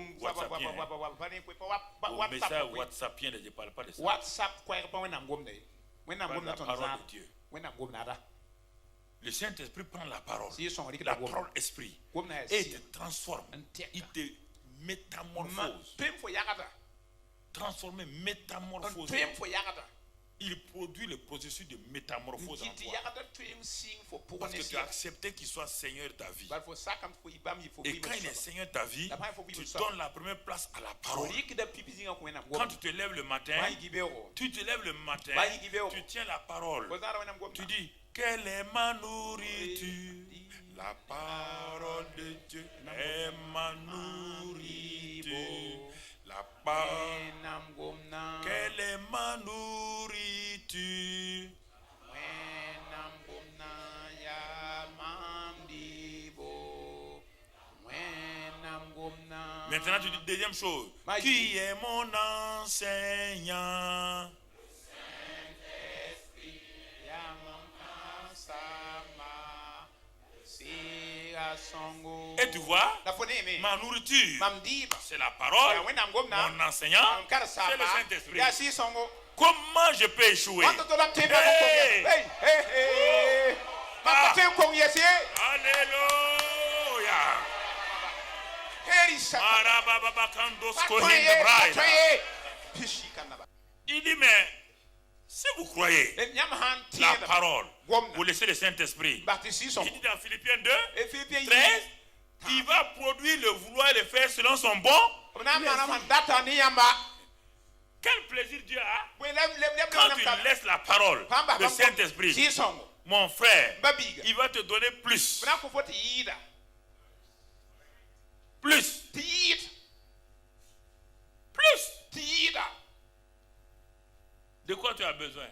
Messages WhatsAppiens, je ne parle pas de ça. La parole de Dieu. Le Saint-Esprit prend la parole esprit, et il te transforme. Il te métamorphose. Transformé, métamorphosé. Il produit le processus de métamorphose en toi. Parce que tu as accepté qu'il soit Seigneur de ta vie. Et quand il est Seigneur de ta vie, tu donnes la première place à la parole. Quand tu te lèves le matin, tu tiens la parole. Tu dis, quelle est ma nourriture? La parole de Dieu est ma nourriture. La parole, quelle est ma nourriture? Maintenant tu dis deuxième chose. Qui est mon enseignant? Et tu vois, ma nourriture, c'est la parole. Mon enseignant, c'est le Saint-Esprit. Comment je peux échouer? Alléluia. Il dit, mais si vous croyez la parole, vous laissez le Saint-Esprit. Il dit dans Philippiens 2, 13, il va produire le vouloir et le faire selon son bon. Quel plaisir Dieu a quand tu laisses la parole, le Saint-Esprit. mon frère, il va te donner plus. Plus. De quoi tu as besoin?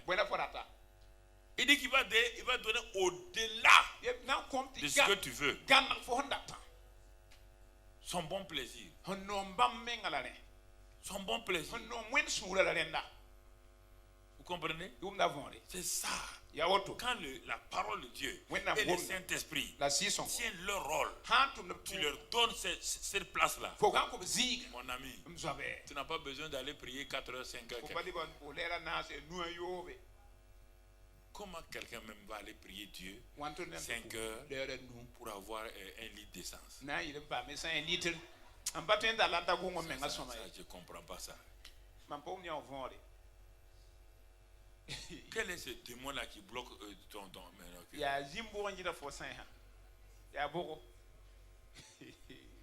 Il dit qu'il va donner au-delà de ce que tu veux. Son bon plaisir. Son bon plaisir. Vous comprenez? C'est ça. Quand la parole de Dieu et le Saint-Esprit tiennent leur rôle, tu leur donnes cette place-là. Mon ami, tu n'as pas besoin d'aller prier 4 heures, 5 heures. Comment quelqu'un même va aller prier Dieu 5 heures pour avoir un litre d'essence? Ça, je ne comprends pas ça. Quel est ce démon-là qui bloque ton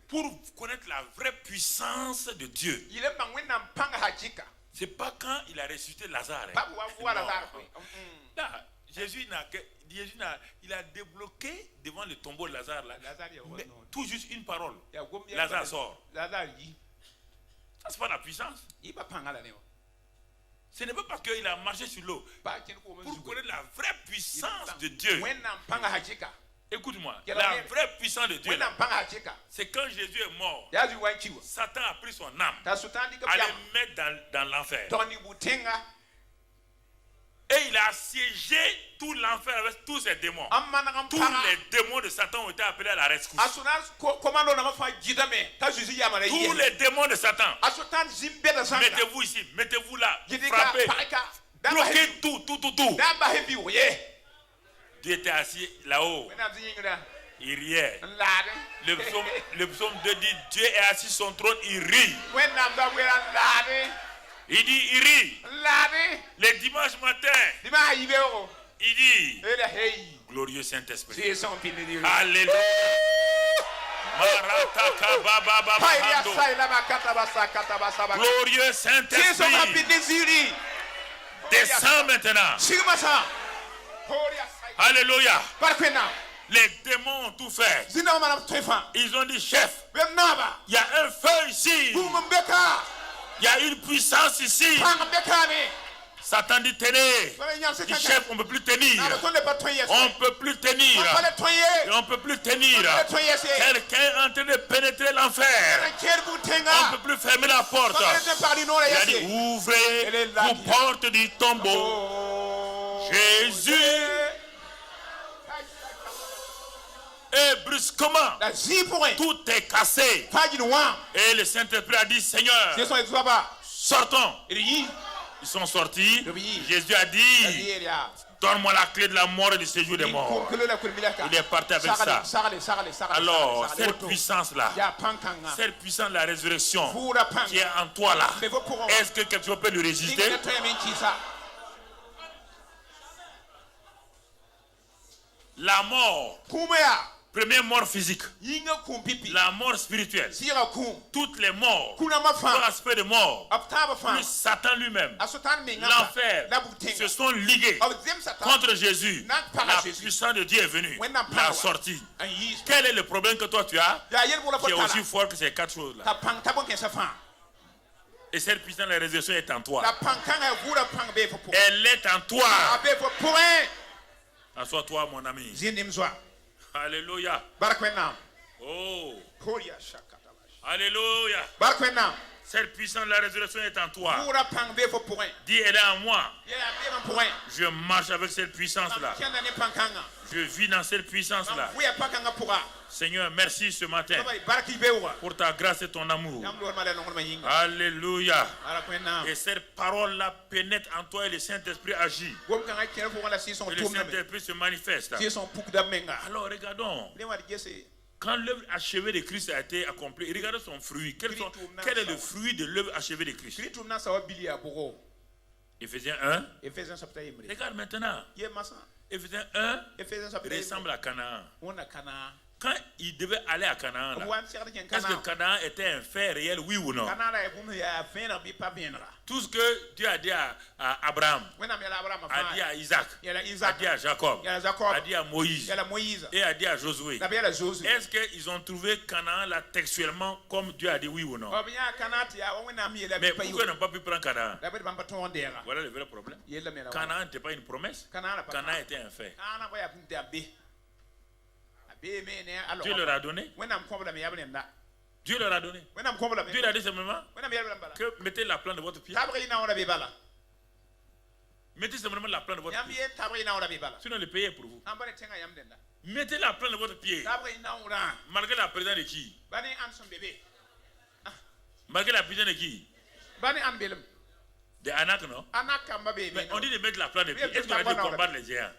pour connaître la vraie puissance de Dieu. C'est pas quand il a ressuscité Lazare. Là, Jésus il a débloqué devant le tombeau de Lazare là, tout juste une parole. Lazare sort. Ça, c'est pas la puissance. Ce n'est pas parce qu'il a marché sur l'eau. Pour connaître la vraie puissance de Dieu. Écoute-moi, la vraie puissance de Dieu, c'est quand Jésus est mort, Satan a pris son âme, à le mettre dans l'enfer. Et il a assiégé tout l'enfer avec tous ses démons. Tous les démons de Satan ont été appelés à la rescousse. Tous les démons de Satan. Mettez-vous ici, mettez-vous là, frappez, bloquez tout. Dieu était assis là-haut. Il riait. Le psaume 2 dit, Dieu est assis sur son trône, il rit. Il dit, il rit. Le dimanche matin, il dit, glorieux Saint-Esprit. Alléluia. Glorieux Saint-Esprit. Descends maintenant. Alléluia. Les démons ont tout fait. Ils ont dit, chef, il y a un feu ici. Il y a une puissance ici. Satan dit, tenez. Dit, chef, on ne peut plus tenir. On ne peut plus tenir. On ne peut plus tenir. Quelqu'un est en train de pénétrer l'enfer. On ne peut plus fermer la porte. Il a dit, ouvrez vos portes du tombeau. Jésus. Et brusquement, tout est cassé. Et le Saint-Esprit a dit, Seigneur, sortons. Ils sont sortis. Jésus a dit, donne-moi la clé de la mort et du séjour des morts. Il est parti avec ça. Alors, cette puissance-là, cette puissance de la résurrection qui est en toi là, est-ce que quelque chose peut lui résister? La mort, première mort physique, la mort spirituelle, toutes les morts, tout aspect de mort, plus Satan lui-même, l'enfer, se sont ligués contre Jésus. La puissance de Dieu est venue, l'a sortie. Quel est le problème que toi tu as, qui est aussi fort que ces 4 choses-là? Et cette puissance de la résurrection est en toi. Elle est en toi. Assois-toi, mon ami. Alléluia. Oh. Alléluia. Cette puissance de la résurrection est en toi. Dis, elle est en moi. Je marche avec cette puissance-là. Je vis dans cette puissance-là. Seigneur, merci ce matin pour ta grâce et ton amour. Alléluia. Et cette parole-là pénètre en toi et le Saint-Esprit agit. Et le Saint-Esprit se manifeste. Alors regardons. Quand l'œuvre achevée de Christ a été accomplie, regardez son fruit. Quel est le fruit de l'œuvre achevée de Christ? Éphésiens 1. Regarde maintenant. Éphésiens 1 ressemble à Canaan. quand il devait aller à Canaan, est-ce que Canaan était un fait réel, oui ou non? Tout ce que Dieu a dit à Abraham, a dit à Isaac, a dit à Jacob, a dit à Moïse et a dit à Josué, est-ce qu'ils ont trouvé Canaan là textuellement comme Dieu a dit oui ou non? Mais pourquoi ils n'ont pas pu prendre Canaan? Voilà le vrai problème. Canaan n'était pas une promesse, Canaan était un fait. Dieu leur a donné. Dieu leur a donné. Dieu leur a dit simplement que mettez la plante de votre pied. Mettez simplement la plante de votre pied. Sinon le pays est pour vous. Mettez la plante de votre pied. Malgré la présence de qui? Malgré la présence de qui? De Anak, non? Mais on dit de mettre la plante de pied. Est-ce que tu as dit combattre les géants?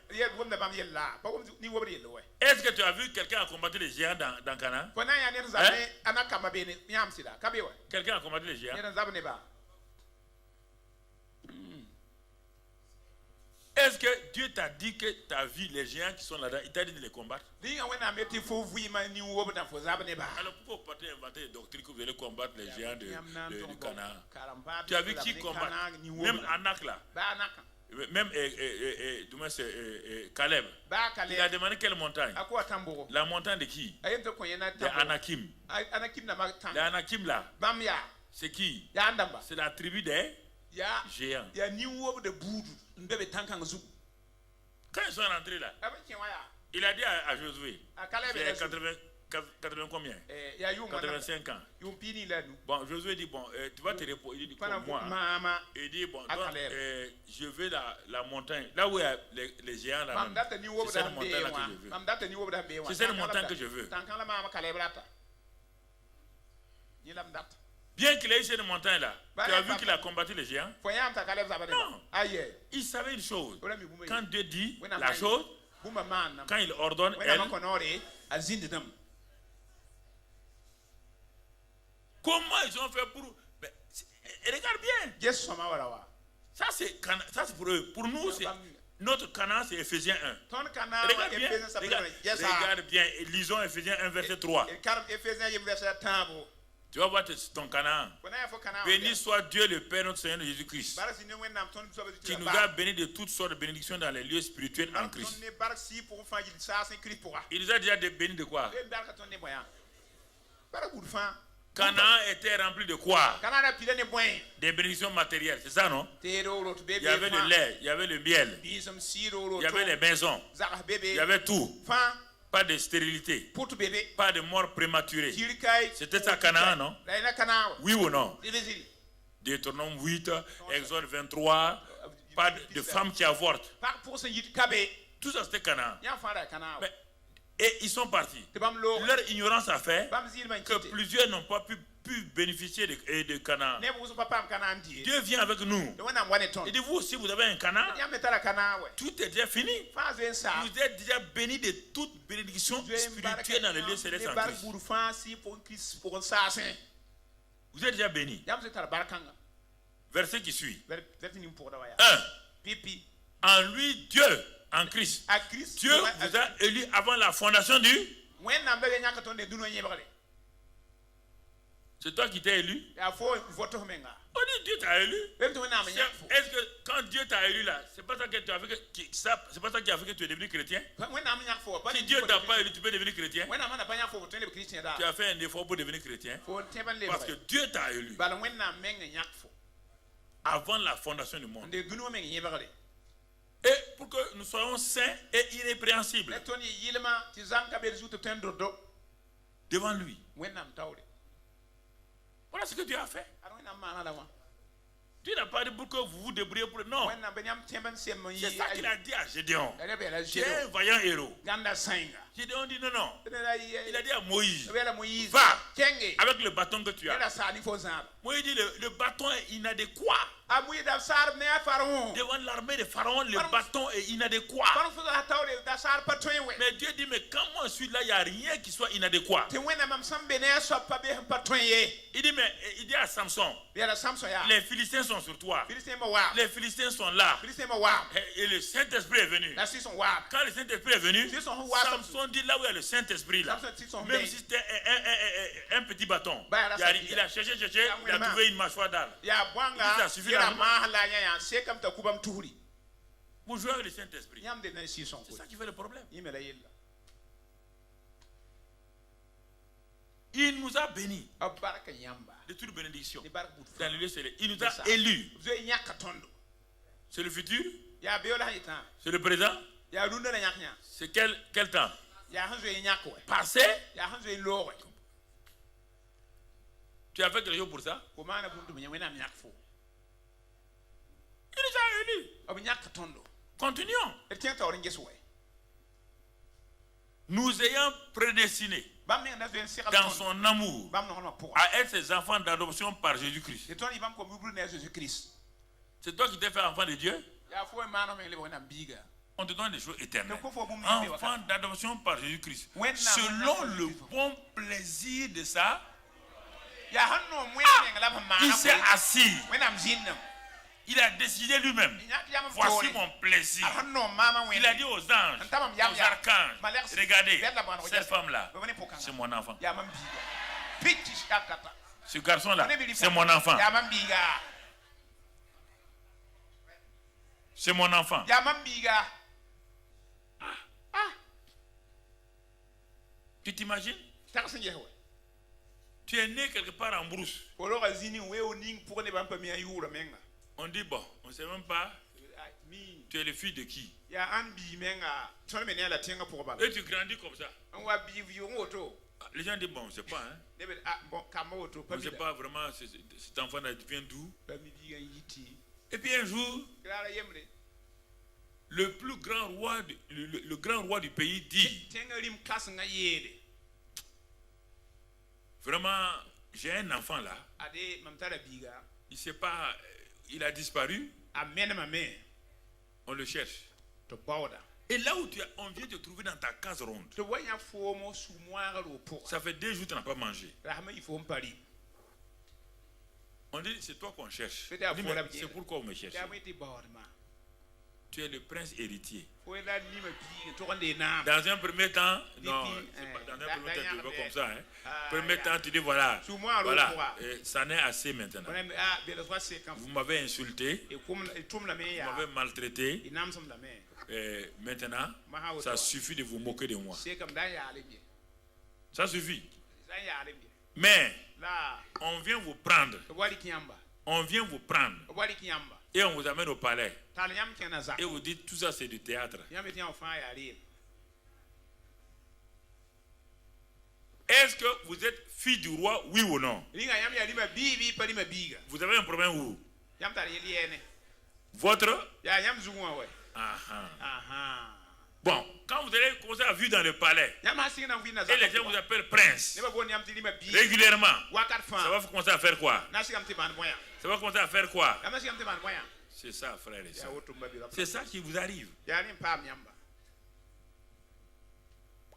Est-ce que tu as vu quelqu'un a combattu les géants dans Canaan? Quelqu'un a combattu les géants? Est-ce que Dieu t'a dit que tu as vu les géants qui sont là-dedans, il t'a dit de les combattre? Alors pourquoi vous partez inventer des doctrines que vous allez combattre les géants de Canaan? Tu as vu qui combat? Même Anak là. Même Caleb. Il a demandé quelle montagne? La montagne de qui? De Anakim. De Anakim là. C'est qui? C'est la tribu des géants. Quand ils sont rentrés là, il a dit à Josué, c'est 80 combien? 85 ans. Bon, Josué dit, bon, tu vas te reposer. Il dit, comme moi. Il dit, bon, donc, je vais la montagne. Là où il y a les géants là, c'est cette montagne là que je veux. C'est cette montagne que je veux. Bien qu'il ait eu cette montagne là, tu as vu qu'il a combattu les géants? Non. Il savait une chose. Quand Dieu dit la chose, quand il ordonne, comment ils ont fait pour... Mais, regarde bien. Ça c'est pour eux. Pour nous, notre Canaan c'est Ephésiens 1. Regarde bien. Lisons Ephésiens 1 verset 3. Tu vas voir ton Canaan. Béni soit Dieu le Père notre Seigneur Jésus-Christ, qui nous a bénis de toutes sortes de bénédictions dans les lieux spirituels en Christ. Il nous a déjà bénis de quoi? Canaan était rempli de quoi? Des bénédictions matérielles, c'est ça, non? Il y avait le lait, il y avait le miel, il y avait les maisons, il y avait tout. Pas de stérilité, pas de mort prématurée. C'était ça Canaan, non? Oui ou non? Deutéronome 8, Exode 23, pas de femmes qui avortent. Tout ça c'était Canaan. Et ils sont partis. Leur ignorance a fait que plusieurs n'ont pas pu bénéficier de Canaan. Dieu vient avec nous. Il dit, vous aussi vous avez un Canaan. Tout est déjà fini. Vous êtes déjà bénis de toute bénédiction spirituelle dans le lieu céleste en Christ. Vous êtes déjà bénis. Verset qui suit. 1. En lui, Dieu, en Christ, Dieu vous a élu avant la fondation du... C'est toi qui t'es élu? On dit Dieu t'a élu. Est-ce que quand Dieu t'a élu là, c'est pas ça que tu as fait c'est pas ça qui a fait que tu es devenu chrétien? Si Dieu t'a pas élu, tu peux devenir chrétien? Tu as fait un effort pour devenir chrétien? Parce que Dieu t'a élu avant la fondation du monde. Et pour que nous soyons saints et irrépréhensibles devant lui. Voilà ce que Dieu a fait. Dieu n'a pas dit pour que vous vous débrouillez pour... Non. C'est ça qu'il a dit à Gédéon. Tu es un vaillant héros. Gédéon dit non. Il a dit à Moïse, va, avec le bâton que tu as. Moi, il dit le bâton est inadéquat. Devant l'armée de Pharaon, le bâton est inadéquat. Mais Dieu dit, mais quand moi je suis là, il n'y a rien qui soit inadéquat. Il dit à Samson, les Philistins sont sur toi. Les Philistins sont là. Et le Saint-Esprit est venu. Quand le Saint-Esprit est venu, Samson dit là où il y a le Saint-Esprit là. Même si c'était un petit bâton, il a cherché, il a trouvé une mâchoire d'âne. Ça suffit là. Vous jouez avec le Saint-Esprit. C'est ça qui fait le problème. Il nous a bénis de toute bénédiction. Dans le lieu céleste, il nous a élus. C'est le futur. C'est le présent. C'est quel temps? Passé. Tu as fait quelque chose pour ça? Il nous a élus. Continuons. Nous ayant prédestinés dans son amour à être ses enfants d'adoption par Jésus-Christ. C'est toi qui t'es fait enfant de Dieu. On te donne des choses éternelles. Enfant d'adoption par Jésus-Christ. Selon le bon plaisir de ça. Il s'est assis. Il a décidé lui-même. Voici mon plaisir. Il a dit aux anges, aux archanges, regardez, cette femme-là, c'est mon enfant. Ce garçon-là, c'est mon enfant. C'est mon enfant. Tu t'imagines? Tu es né quelque part en brousse. On dit bon, on ne sait même pas. Tu es le fils de qui? Et tu grandis comme ça. Les gens disent bon, on ne sait pas. On ne sait pas vraiment cet enfant vient d'où. Et puis un jour, le plus grand roi, le grand roi du pays dit vraiment, j'ai un enfant là. Il ne sait pas. Il a disparu. On le cherche. Et là où on vient te trouver dans ta case ronde. Ça fait 2 jours que tu n'as pas mangé. On dit c'est toi qu'on cherche. C'est pourquoi on me cherche. Tu es le prince héritier. Dans un premier temps, non, dans un premier temps tu le vois comme ça. Premier temps tu dis voilà, ça n'est assez maintenant. Vous m'avez insulté, vous m'avez maltraité. Maintenant, ça suffit de vous moquer de moi. Ça suffit. Mais on vient vous prendre. On vient vous prendre. Et on vous amène au palais. Et vous dites tout ça c'est du théâtre. Est-ce que vous êtes fille du roi, oui ou non? Vous avez un problème où? Votre? Bon, quand vous allez commencer à vivre dans le palais, et les gens vous appellent prince, régulièrement, ça va commencer à faire quoi? Ça va commencer à faire quoi? C'est ça, frère et sœurs. C'est ça qui vous arrive.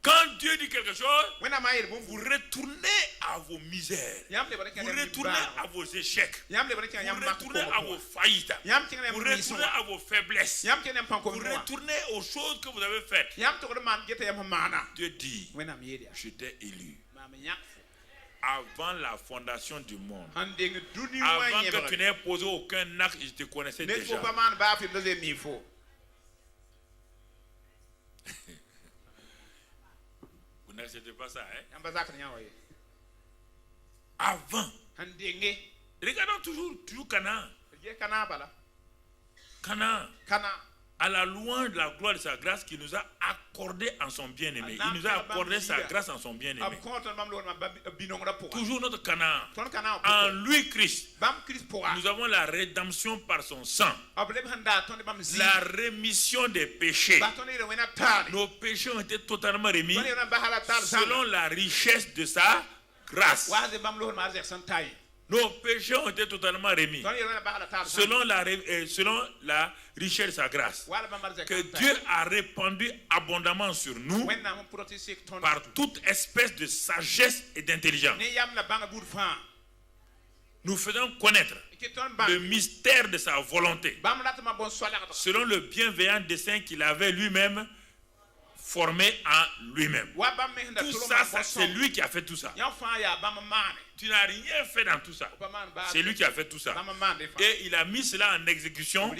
Quand Dieu dit quelque chose, vous retournez à vos misères. Vous retournez à vos échecs. Vous retournez à vos faillites. Vous retournez à vos faiblesses. Vous retournez aux choses que vous avez faites. Dieu dit, je t'ai élu. Avant la fondation du monde. Avant que tu n'aies posé aucun acte, je te connaissais déjà. Vous n'acceptez pas ça, hein? Avant. Regardons toujours Canaan. Canaan. À la louange de la gloire de sa grâce qu'il nous a accordé en son bien-aimé. Il nous a accordé sa grâce en son bien-aimé. Toujours notre Canaan. En lui, Christ, nous avons la rédemption par son sang. La rémission des péchés. Nos péchés ont été totalement remis selon la richesse de sa grâce. Nos péchés ont été totalement remis selon la richesse de sa grâce que Dieu a répandu abondamment sur nous par toute espèce de sagesse et d'intelligence. Nous faisons connaître le mystère de sa volonté selon le bienveillant dessein qu'il avait lui-même formé en lui-même. Tout ça, c'est lui qui a fait tout ça. Tu n'as rien fait dans tout ça. C'est lui qui a fait tout ça. Et il a mis cela en exécution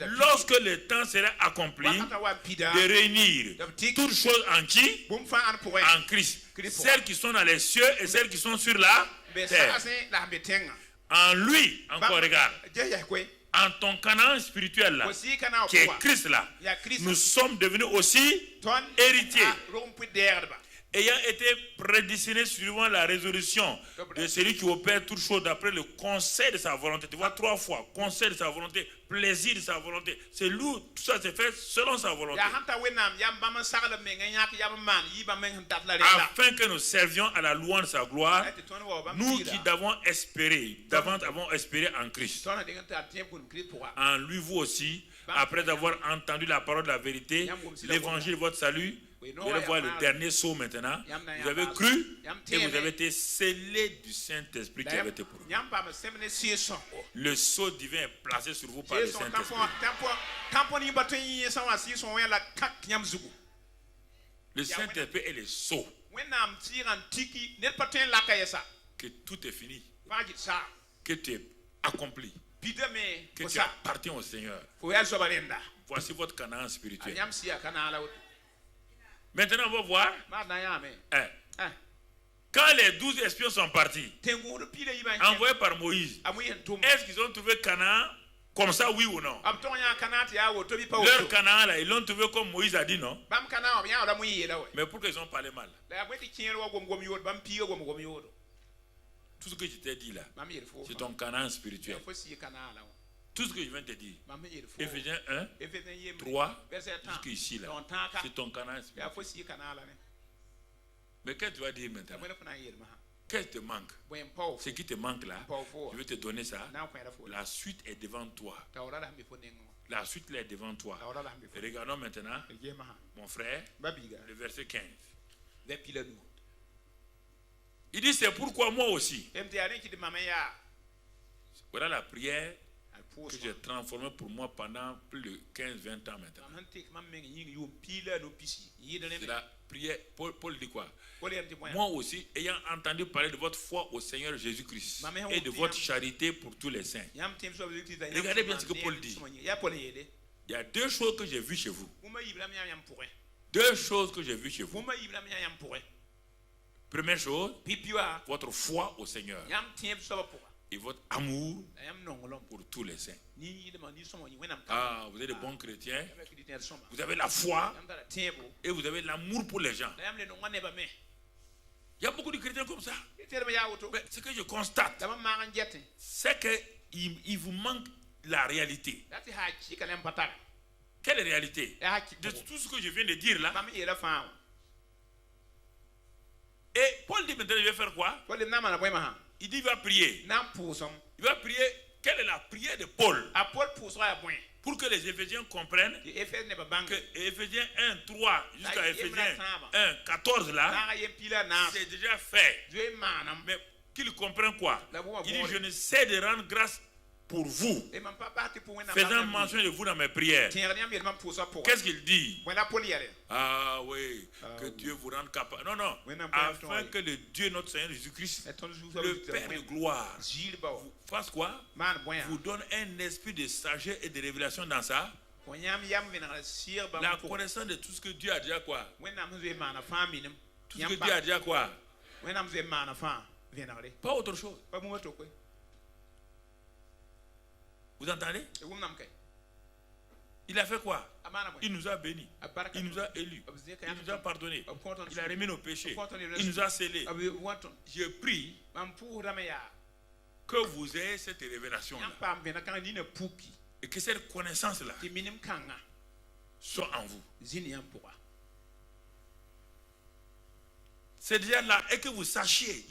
lorsque le temps sera accompli de réunir toutes choses en qui? En Christ. Celles qui sont dans les cieux et celles qui sont sur la terre. En lui, encore regarde. En ton Canaan spirituel là, qui est Christ là, nous sommes devenus aussi héritiers, ayant été prédestinés suivant la résolution de celui qui opère toutes choses d'après le conseil de sa volonté. Tu vois 3 fois, conseil de sa volonté, plaisir de sa volonté. C'est lui, tout ça s'est fait selon sa volonté. Afin que nous servions à la louange de sa gloire, nous qui avons espéré en Christ. En lui, vous aussi, après avoir entendu la parole de la vérité, l'évangile de votre salut, vous allez voir le dernier saut maintenant. Vous avez cru et vous avez été scellés du Saint-Esprit qui avait été pour vous. Le sceau divin est placé sur vous par le Saint-Esprit. Le Saint-Esprit est le sceau. Que tout est fini. Que tu es accompli. Que tu appartiens au Seigneur. Voici votre Canaan spirituel. Maintenant, on va voir. Quand les 12 espions sont partis, envoyés par Moïse, est-ce qu'ils ont trouvé Canaan comme ça, oui ou non? Leur Canaan, là, ils l'ont trouvé comme Moïse a dit, non? Mais pourquoi ils ont parlé mal? Tout ce que je t'ai dit là, c'est ton Canaan spirituel. Tout ce que je viens de te dire, Éphésiens 1, 3, jusqu'ici là, c'est ton Canaan spirituel. Mais qu'est-ce que tu vas dire maintenant? Qu'est-ce qui te manque? Ce qui te manque là, je vais te donner ça. La suite est devant toi. La suite là est devant toi. Regardons maintenant, mon frère, le verset 15. Il dit, c'est pourquoi moi aussi. Voilà la prière que j'ai transformée pour moi pendant plus de 15-20 ans maintenant. C'est la prière. Paul dit quoi? Moi aussi, ayant entendu parler de votre foi au Seigneur Jésus-Christ et de votre charité pour tous les saints. Regardez bien ce que Paul dit. Il y a 2 choses que j'ai vues chez vous. 2 choses que j'ai vues chez vous. Première chose, votre foi au Seigneur et votre amour pour tous les saints. Ah, vous êtes de bons chrétiens, vous avez la foi et vous avez l'amour pour les gens. Il y a beaucoup de chrétiens comme ça. Mais ce que je constate, c'est qu'il vous manque la réalité. Quelle réalité? De tout ce que je viens de dire là. Et Paul dit maintenant, il va faire quoi? Il dit, il va prier. Il va prier. Quelle est la prière de Paul? Pour que les Éphésiens comprennent que Éphésiens 1, 3 jusqu'à Éphésiens 1, 14 là, c'est déjà fait. Mais qu'ils comprennent quoi? Il dit, je ne sais de rendre grâce pour vous, faisant mention de vous dans mes prières. Qu'est-ce qu'il dit? Ah oui, que Dieu vous rende capable. Non, non. Afin que le Dieu, notre Seigneur Jésus-Christ, le Père de gloire, vous fasse quoi? Vous donne un esprit de sagesse et de révélation dans ça. La connaissance de tout ce que Dieu a déjà quoi? Tout ce que Dieu a déjà quoi? Pas autre chose. Vous entendez? Il a fait quoi? Il nous a bénis. Il nous a élus. Il nous a pardonné. Il a remis nos péchés. Il nous a scellés. Je prie que vous ayez cette révélation-là. Et que cette connaissance-là soit en vous. C'est déjà là, et que vous sachiez,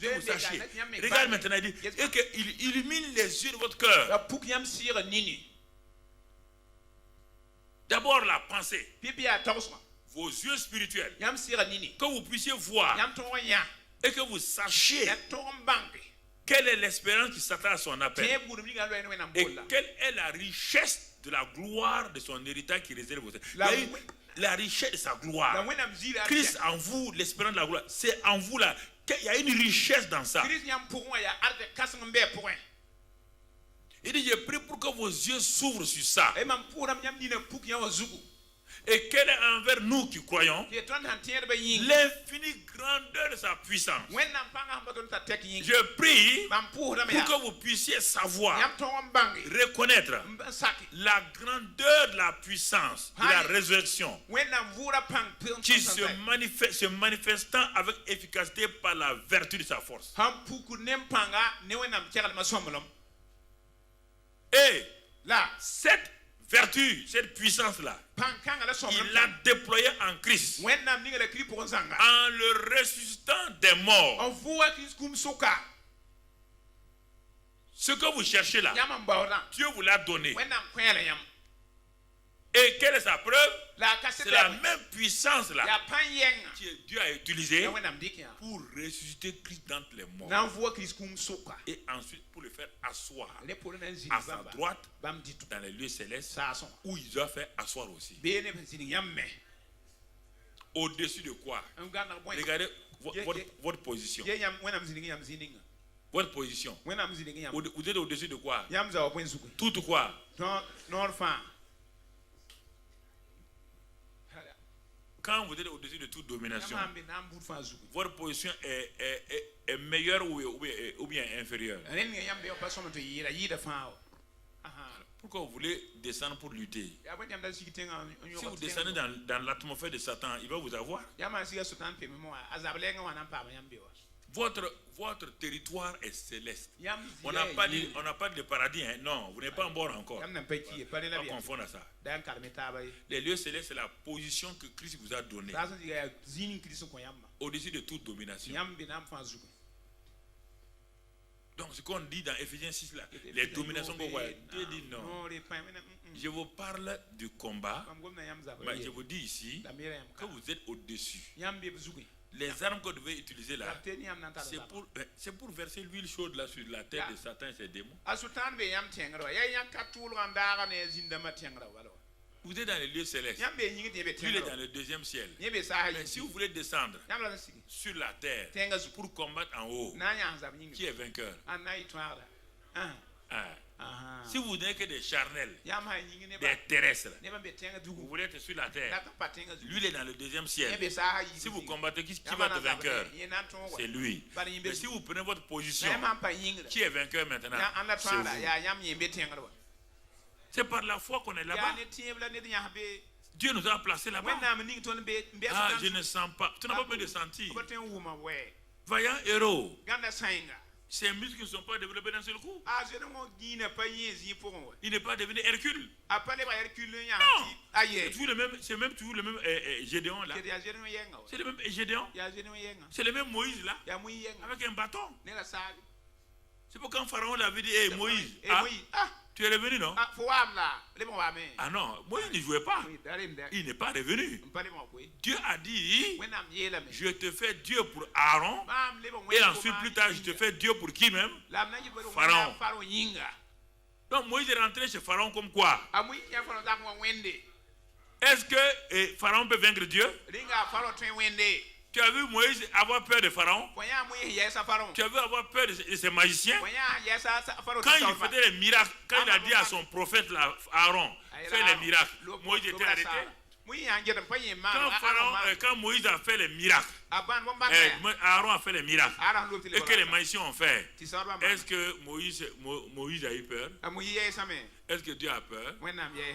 Regarde maintenant, il dit, et qu'il illumine les yeux de votre cœur. D'abord la pensée, vos yeux spirituels, que vous puissiez voir, et que vous sachiez quelle est l'espérance qui s'attend à son appel, et quelle est la richesse de la gloire de son héritage qui réserve aux la richesse de sa gloire. Christ en vous, l'espérance de la gloire, c'est en vous là. Il y a une richesse dans ça. Il dit, j'ai pris pour que vos yeux s'ouvrent sur ça. Et quel est envers nous qui croyons l'infinie grandeur de sa puissance. Je prie pour que vous puissiez savoir, reconnaître la grandeur de la puissance de la résurrection qui se manifestant avec efficacité par la vertu de sa force. Et là, cette vertu, cette puissance-là, il l'a déployée en Christ, en le ressuscitant des morts. Ce que vous cherchez là, Dieu vous l'a donné. Et quelle est sa preuve? C'est la même puissance là que Dieu a utilisée pour ressusciter Christ d'entre les morts. Et ensuite pour le faire asseoir à sa droite dans les lieux célestes où il doit faire asseoir aussi. Au-dessus de quoi? Regardez votre position. Votre position. Vous êtes au-dessus de quoi? Tout quoi? Quand vous êtes au-dessus de toute domination, votre position est meilleure ou bien inférieure? Pourquoi vous voulez descendre pour lutter? Si vous descendez dans l'atmosphère de Satan, il va vous avoir. Votre territoire est céleste. On n'a pas dit le paradis, hein? Non, vous n'êtes pas en bord encore. Pas confondre à ça. Les lieux célestes, c'est la position que Christ vous a donnée au-dessus de toute domination. Donc ce qu'on dit dans Ephésiens 6 là, les dominations qu'on voit, Dieu dit non. Je vous parle du combat, mais je vous dis ici que vous êtes au-dessus. Les armes que vous devez utiliser là, c'est pour verser l'huile chaude là sur la tête de Satan et ses démons. Vous êtes dans les lieux célestes. Lui est dans le deuxième ciel. Mais si vous voulez descendre sur la terre pour combattre en haut, qui est vainqueur? Si vous n'êtes que des charnels, des terrestres, vous voulez être sur la terre, lui il est dans le deuxième ciel. Si vous combattez, qui va être vainqueur? C'est lui. Mais si vous prenez votre position, qui est vainqueur maintenant? C'est vous. C'est par la foi qu'on est là-bas. Dieu nous a placés là-bas. Ah, je ne sens pas. Tu n'as pas besoin de sentir. Vaillant héros. Ses muscles ne sont pas développés d'un seul coup. Il n'est pas devenu Hercule. Non. C'est même toujours le même Gédéon là. C'est le même Gédéon. C'est le même Moïse là. Avec un bâton. C'est pourquoi quand Pharaon l'avait dit, hey, Moïse, tu es revenu, non? Ah non, Moïse ne jouait pas. Il n'est pas revenu. Dieu a dit, je te fais Dieu pour Aaron. Et ensuite, plus tard, je te fais Dieu pour qui même? Pharaon. Donc Moïse est rentré chez Pharaon comme quoi? Est-ce que Pharaon peut vaincre Dieu? Tu as vu Moïse avoir peur de Pharaon? Tu as vu avoir peur de ces magiciens? Quand il faisait les miracles, quand il a dit à son prophète là, Aaron, fais les miracles, Moïse était arrêté. Quand Moïse a fait les miracles, Aaron a fait les miracles, et que les magiciens ont fait, est-ce que Moïse a eu peur? Est-ce que Dieu a peur?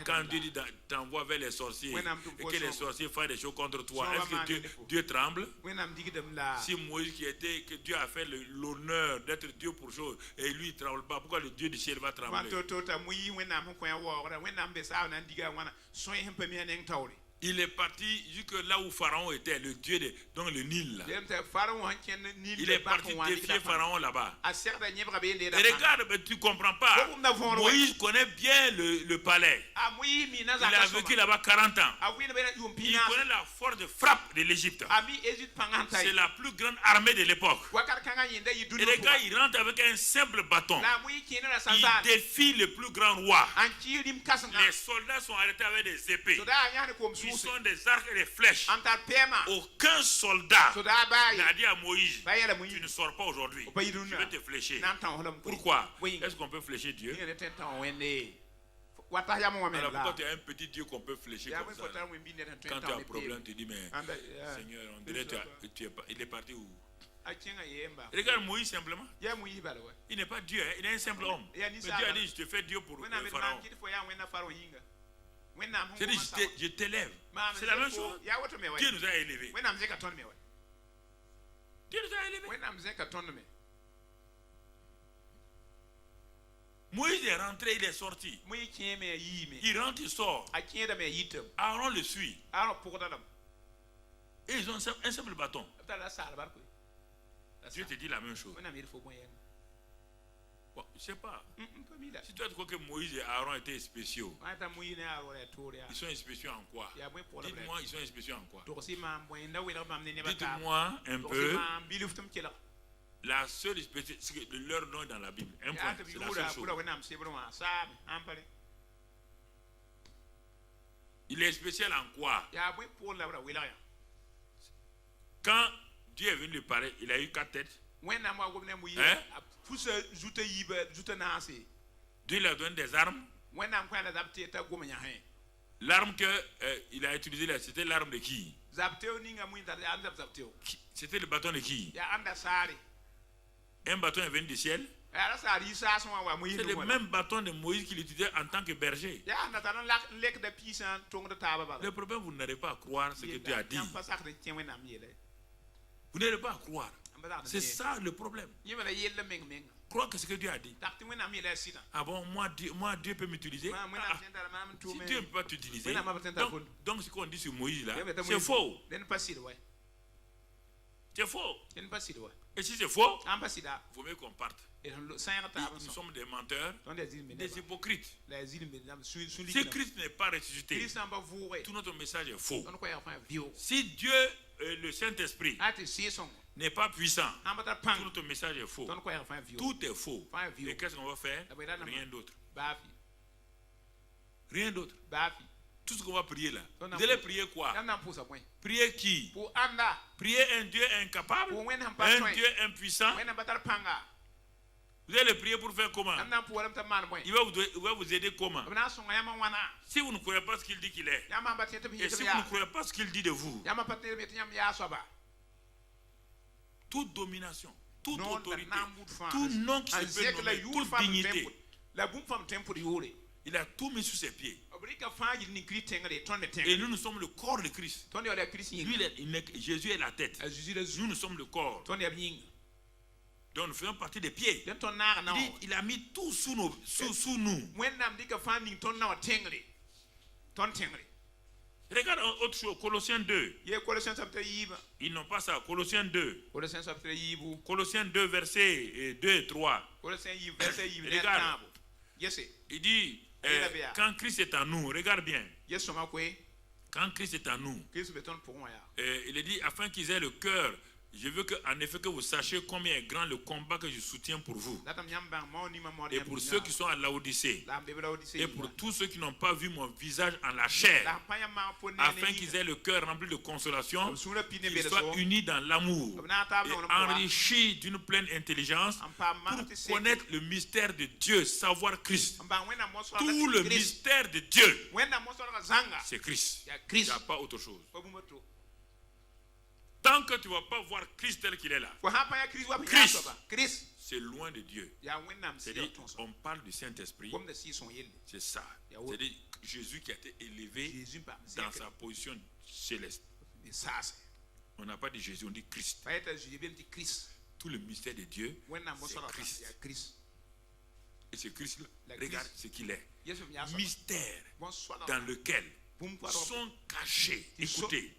Quand Dieu dit t'envoie vers les sorciers et que les sorciers fassent des choses contre toi, est-ce que Dieu tremble? Si Moïse que Dieu a fait l'honneur d'être Dieu pour chose et lui il ne tremble pas, pourquoi le Dieu du ciel va trembler? Il est parti jusque là où Pharaon était, le dieu donc le Nil. Là. Il est parti défier Pharaon là-bas. Et regarde, mais tu ne comprends pas. Moïse connaît bien le palais. Il a vécu là-bas 40 ans. Il connaît la force de frappe de l'Égypte. C'est la plus grande armée de l'époque. Et les gars, ils rentrent avec un simple bâton. Ils défient le plus grand roi. Les soldats sont arrêtés avec des épées. Ils sont des arcs et des flèches. Aucun soldat n'a dit à Moïse, tu ne sors pas aujourd'hui. Je vais te flécher. Pourquoi? Est-ce qu'on peut flécher Dieu? Alors pourquoi tu as un petit Dieu qu'on peut flécher comme ça? Quand tu as un problème, tu dis, mais Seigneur, on dirait il est parti où? Regarde Moïse simplement. Il n'est pas Dieu, hein? Il est un simple homme. Mais Dieu a dit, je te fais Dieu pour le Pharaon. C'est dit, je t'élève. C'est la même chose. Dieu nous a élevés. Dieu nous a élevés. Moïse est rentré, il est sorti. Il rentre, il sort. Aaron le suit. Et ils ont un simple bâton. Dieu te dit la même chose. Bon, je ne sais pas. Si tu crois que Moïse et Aaron étaient spéciaux, ils sont spéciaux en quoi? Dites-moi, ils sont spéciaux en quoi? Dites-moi un peu. La seule spécialité, c'est que leur nom est dans la Bible. Un point, c'est la seule chose. Il est spécial en quoi? Quand Dieu est venu lui parler, il a eu 4 têtes. Hein? Dieu lui a donné des armes. L'arme qu'il a utilisée là, c'était l'arme de qui? C'était le bâton de qui? Un bâton est venu du ciel. C'est le même bâton de Moïse qu'il utilisait en tant que berger. Le problème, vous n'arrivez pas à croire ce que Dieu a dit. Vous n'arrivez pas à croire. C'est ça le problème. Croire que ce que Dieu a dit. Ah bon, moi Dieu peut m'utiliser. Si Dieu ne peut pas t'utiliser, donc ce qu'on dit sur Moïse là, c'est faux. C'est faux. Et si c'est faux, il vaut mieux qu'on parte. Nous sommes des menteurs, des hypocrites. Si Christ n'est pas ressuscité, tout notre message est faux. Si Dieu, le Saint-Esprit, n'est pas puissant, tout notre message est faux. Tout est faux. Et qu'est-ce qu'on va faire? Rien d'autre. Rien d'autre. Tout ce qu'on va prier là. Vous allez prier quoi? Prier qui? Prier un Dieu incapable, un Dieu impuissant. Vous allez prier pour faire comment? Il va vous aider comment? Si vous ne croyez pas ce qu'il dit qu'il est, et si vous ne croyez pas ce qu'il dit de vous, toute domination, toute autorité, tout nom qui se peut nommer, toute dignité, il a tout mis sous ses pieds. Et nous sommes le corps de Christ. Jésus est la tête. Nous sommes le corps. Donc nous faisons partie des pieds. Il a mis tout sous nous. Regarde autre chose, Colossiens 2. Ils n'ont pas ça. Colossiens 2. Colossiens 2, versets 2 et 3. Regarde. Il dit, quand Christ est en nous, regarde bien. Quand Christ est en nous, il dit, afin qu'ils aient le cœur, je veux en effet que vous sachiez combien est grand le combat que je soutiens pour vous. Et pour ceux qui sont à Laodicée. Et pour tous ceux qui n'ont pas vu mon visage en la chair. Afin qu'ils aient le cœur rempli de consolation. Qu'ils soient unis dans l'amour. Et enrichis d'une pleine intelligence. Pour connaître le mystère de Dieu. Savoir Christ. Tout le mystère de Dieu. C'est Christ. Il n'y a pas autre chose. Tant que tu ne vas pas voir Christ tel qu'il est là, Christ, c'est loin de Dieu. C'est-à-dire, on parle du Saint-Esprit, c'est ça. C'est-à-dire, Jésus qui a été élevé dans sa position céleste. On n'a pas dit Jésus, on dit Christ. Tout le mystère de Dieu, c'est Christ. Et ce Christ-là, regarde ce qu'il est. Mystère dans lequel sont cachés. Écoutez,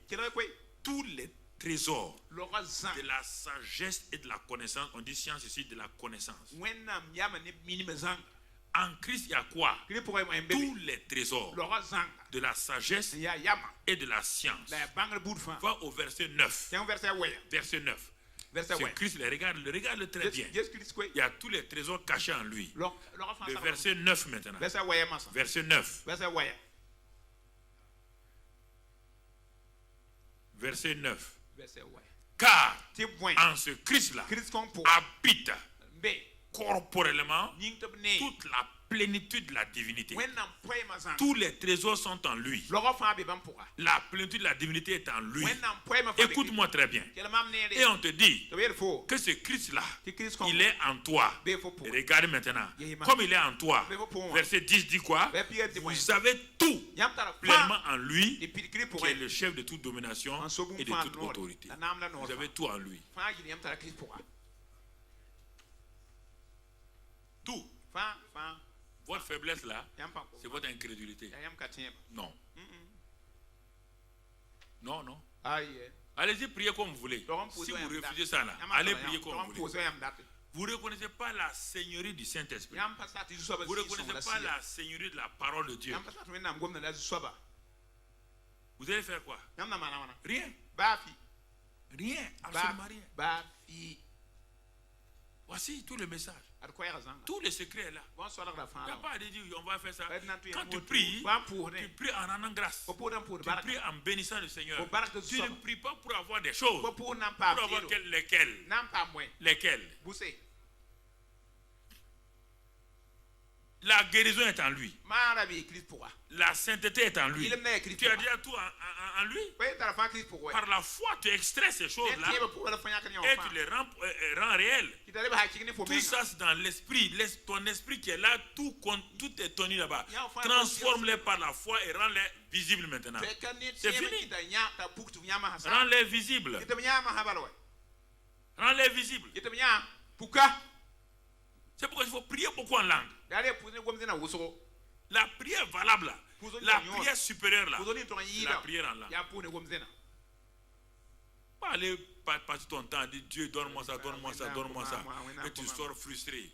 tous les trésors de la sagesse et de la connaissance, on dit science ici, de la connaissance. En Christ, il y a quoi? Tous les trésors de la sagesse et de la science. Va au verset 9. Verset 9. C'est Christ, regarde très bien. Il y a tous les trésors cachés en lui. Le verset 9 maintenant. Verset 9. Verset 9. Car en ce Christ-là habite corporellement toute la plénitude de la divinité. Tous les trésors sont en lui. La plénitude de la divinité est en lui. Écoute-moi très bien. Et on te dit que ce Christ-là, il est en toi. Et regarde maintenant. Comme il est en toi. Verset 10 dit quoi? Vous avez tout pleinement en lui, qui est le chef de toute domination et de toute autorité. Vous avez tout en lui. Tout. Votre faiblesse là, c'est votre incrédulité. Non. Non, non. Allez-y prier comme vous voulez. Si vous refusez ça là, allez prier comme vous voulez. Vous ne reconnaissez pas la seigneurie du Saint-Esprit. Vous ne reconnaissez pas la seigneurie de la parole de Dieu. Vous allez faire quoi? Rien. Rien. Absolument rien. Voici tout le message. Tout le secret est là. Il n'y a pas à dire on va faire ça. Quand tu pries en rendant grâce. Tu pries en bénissant le Seigneur. Tu ne pries pas pour avoir des choses. Pour avoir lesquelles? Lesquelles? La guérison est en lui. La sainteté est en lui. Tu as déjà tout en lui. Par la foi, tu extrais ces choses-là et tu les rends réelles. Tout ça, c'est dans l'esprit. Ton esprit qui est là, tout est tenu là-bas. Transforme-les par la foi et rends-les visibles maintenant. C'est fini. Rends-les visibles. Rends-les visibles. C'est pourquoi il faut prier beaucoup en langue. La prière valable là, la prière supérieure là, c'est la prière en langue. Pas aller passer ton temps à dire Dieu donne-moi ça, donne-moi ça, donne-moi ça, et tu sors frustré.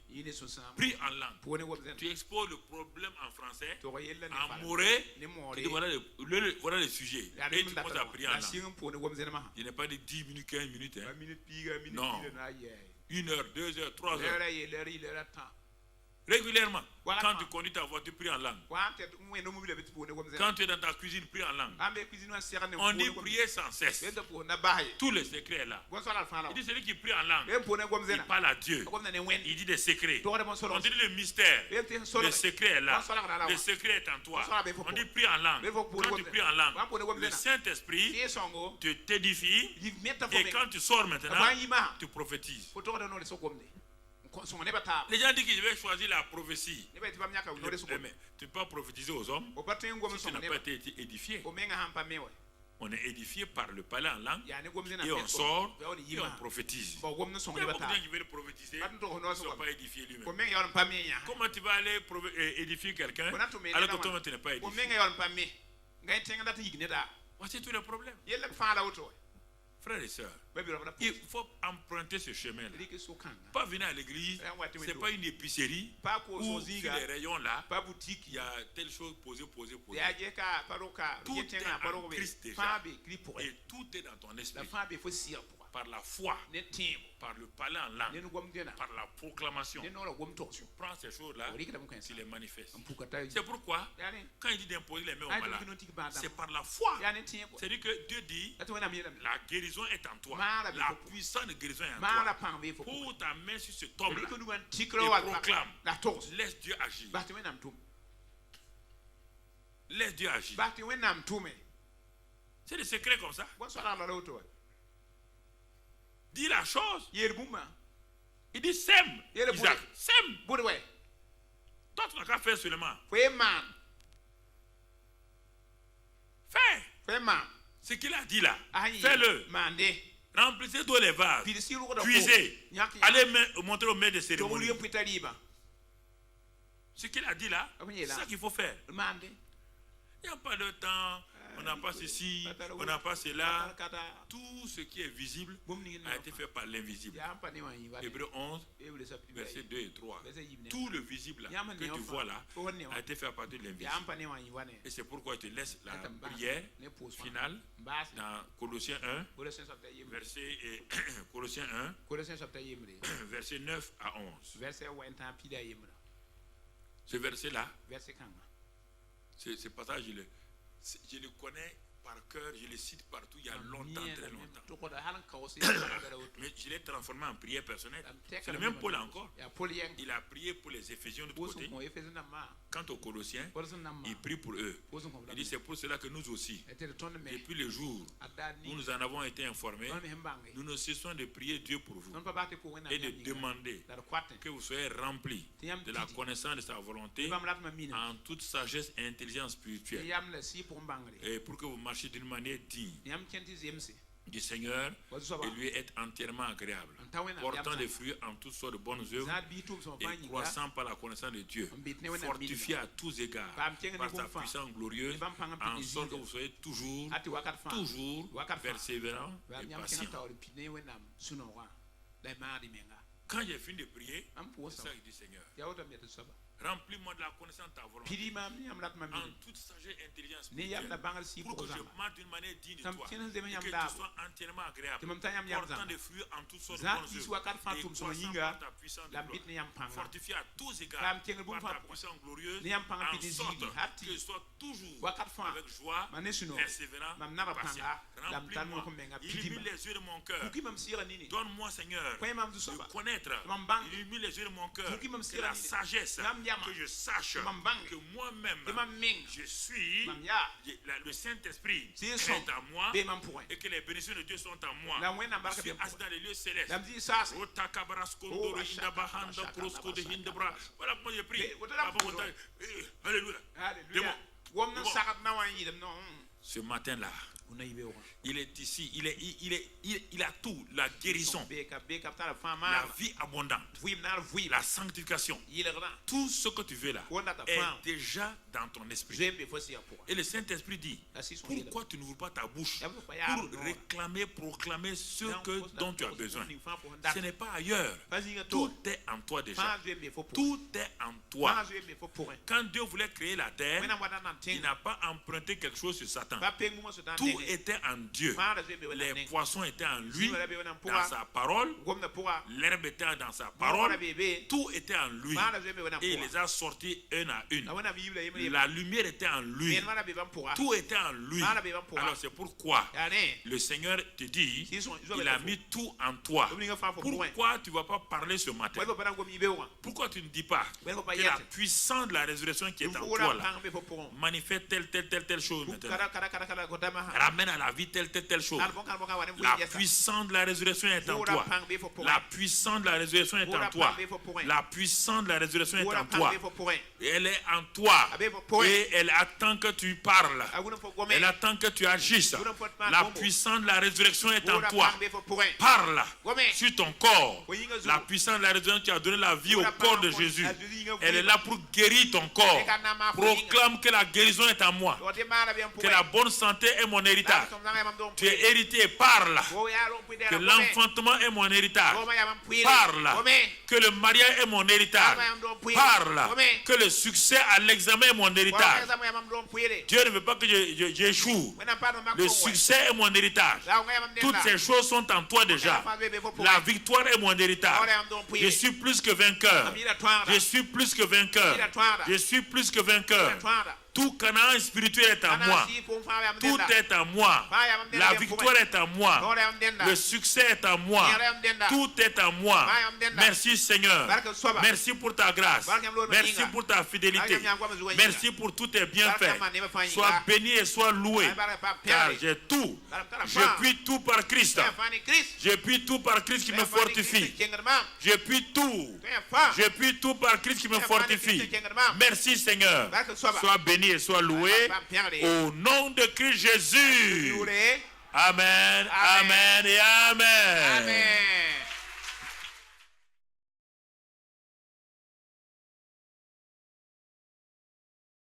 Prie en langue. Tu exposes le problème en français, en moré, tu dis voilà le sujet. Et tu commences à prier en langue. Il n'est pas de 10 minutes, 15 minutes. Non. 1 heure, 2 heures, 3 heures. Régulièrement, quand tu conduis ta voiture, prie en langue. Quand tu es dans ta cuisine, prie en langue. On dit prier sans cesse. Tout le secret est là. Il dit celui qui prie en langue, il parle à Dieu. Il dit des secrets. On dit le mystère. Le secret est là. Le secret est en toi. On dit prie en langue. Quand tu pries en langue, le Saint-Esprit t'édifie. Et quand tu sors maintenant, tu prophétises. Les gens disent que je vais choisir la prophétie. Mais tu ne peux pas prophétiser aux hommes si tu n'as pas été édifié. On est édifié par le parler en langue et on sort et on prophétise. Il y a beaucoup de gens qui veulent prophétiser, ils ne sont pas édifiés lui-même. Comment tu vas aller édifier quelqu'un alors que toi tu n'es pas édifié? Voici tous les problèmes. Frères et sœurs, il faut emprunter ce chemin-là. Pas venir à l'église, ce n'est pas une épicerie où sur les rayons là, il y a telle chose posée. Tout est en Christ déjà. Et tout est dans ton esprit. Par la foi, par le parler en langue, par la proclamation. Prends ces choses-là, tu les manifestes. C'est pourquoi, quand il dit d'imposer les mains aux malades, c'est par la foi. C'est-à-dire que Dieu dit, la guérison est en toi. La puissance de guérison est en toi. Pour ta main sur cet homme-là, et proclame, laisse Dieu agir. Laisse Dieu agir. C'est des secrets comme ça. Dis la chose. Il dit sème. Isaac, sème. Toi, tu n'as qu'à faire seulement. Fais. Ce qu'il a dit là. Fais-le. Remplissez tous les vases. Cuisez. Allez montrer au maître de cérémonie. Ce qu'il a dit là, c'est ça qu'il faut faire. Il n'y a pas de temps. On n'a pas ceci, on n'a pas cela. Tout ce qui est visible a été fait par l'invisible. Hébreux 11, versets 2 et 3. Tout le visible là, que tu vois là a été fait à partir de l'invisible. Et c'est pourquoi je te laisse la prière finale dans Colossiens 1, Colossiens 1, verset 9 à 11. Ce verset-là, ce passage, je le connais par cœur, je le cite partout il y a longtemps, très longtemps. Mais je l'ai transformé en prière personnelle. C'est le même Paul encore. Il a prié pour les Éphésiens de l'autre côté. Quant aux Colossiens, il prie pour eux. Il dit c'est pour cela que nous aussi, depuis le jour où nous en avons été informés, nous ne cessons de prier Dieu pour vous et de demander que vous soyez remplis de la connaissance de sa volonté en toute sagesse et intelligence spirituelle, et pour que vous marchiez d'une manière digne du Seigneur et lui être entièrement agréable, portant des fruits en toutes sortes de bonnes œuvres et croissant par la connaissance de Dieu, fortifié à tous égards par sa puissance glorieuse, en sorte que vous soyez toujours persévérants et patients. Quand j'ai fini de prier, c'est ça que dit Seigneur. Remplis-moi de la connaissance de ta volonté en toute sagesse et intelligence spirituelle, pour que je marche d'une manière digne de toi et que tu sois entièrement agréable, portant des fruits en toutes sortes de bonnes œuvres et croissant par ta puissance de gloire, fortifié à tous égards par ta puissance glorieuse, en sorte que je sois toujours avec joie, persévérant, patient. Remplis-moi, illumine les yeux de mon cœur. Donne-moi, Seigneur, de connaître. Illumine les yeux de mon cœur, que la sagesse, que je sache que moi-même je suis, le Saint-Esprit est à moi et que les bénédictions de Dieu sont à moi. Je suis assis dans les lieux célestes. Voilà comment je prie. Alléluia. Ce matin-là, il est ici, il a tout, la guérison, la vie abondante, la sanctification, tout ce que tu veux là est déjà dans ton esprit. Et le Saint-Esprit dit, pourquoi tu n'ouvres pas ta bouche pour réclamer, proclamer ce dont tu as besoin? Ce n'est pas ailleurs, tout est en toi déjà, tout est en toi. Quand Dieu voulait créer la terre, il n'a pas emprunté quelque chose sur Satan. Tout était en Dieu. Les poissons étaient en lui, dans sa parole. L'herbe était dans sa parole. Tout était en lui. Et il les a sortis un à une. La lumière était en lui. Tout était en lui. Alors c'est pourquoi le Seigneur te dit, il a mis tout en toi. Pourquoi tu ne vas pas parler ce matin? Pourquoi tu ne dis pas que la puissance de la résurrection qui est en toi là manifeste telle chose maintenant? Ramène à la vie telle chose. La puissance de la résurrection est en toi. La puissance de la résurrection est en toi. La puissance de la résurrection est en toi. Elle est en toi. Et elle attend que tu parles. Elle attend que tu agisses. La puissance de la résurrection est en toi. Parle sur ton corps. La puissance de la résurrection qui a donné la vie au corps de Jésus, elle est là pour guérir ton corps. Proclame que la guérison est en moi. Que la bonne santé est mon héritage. Tu es hérité, parle. Que l'enfantement est mon héritage. Parle. Que le mariage est mon héritage. Parle. Que le succès à l'examen est mon héritage. Dieu ne veut pas que j'échoue. Le succès est mon héritage. Toutes ces choses sont en toi déjà. La victoire est mon héritage. Je suis plus que vainqueur. Je suis plus que vainqueur. Je suis plus que vainqueur. Tout Canaan spirituel est à moi. Tout est à moi. La victoire est à moi. Le succès est à moi. Tout est à moi. Merci Seigneur. Merci pour ta grâce. Merci pour ta fidélité. Merci pour tous tes bienfaits. Sois béni et sois loué. Car j'ai tout. Je puis tout par Christ. Je puis tout par Christ qui me fortifie. Je puis tout. Je puis tout par Christ qui me fortifie. Merci Seigneur. Sois béni et soit loué au nom de Christ Jésus. Amen, amen et amen.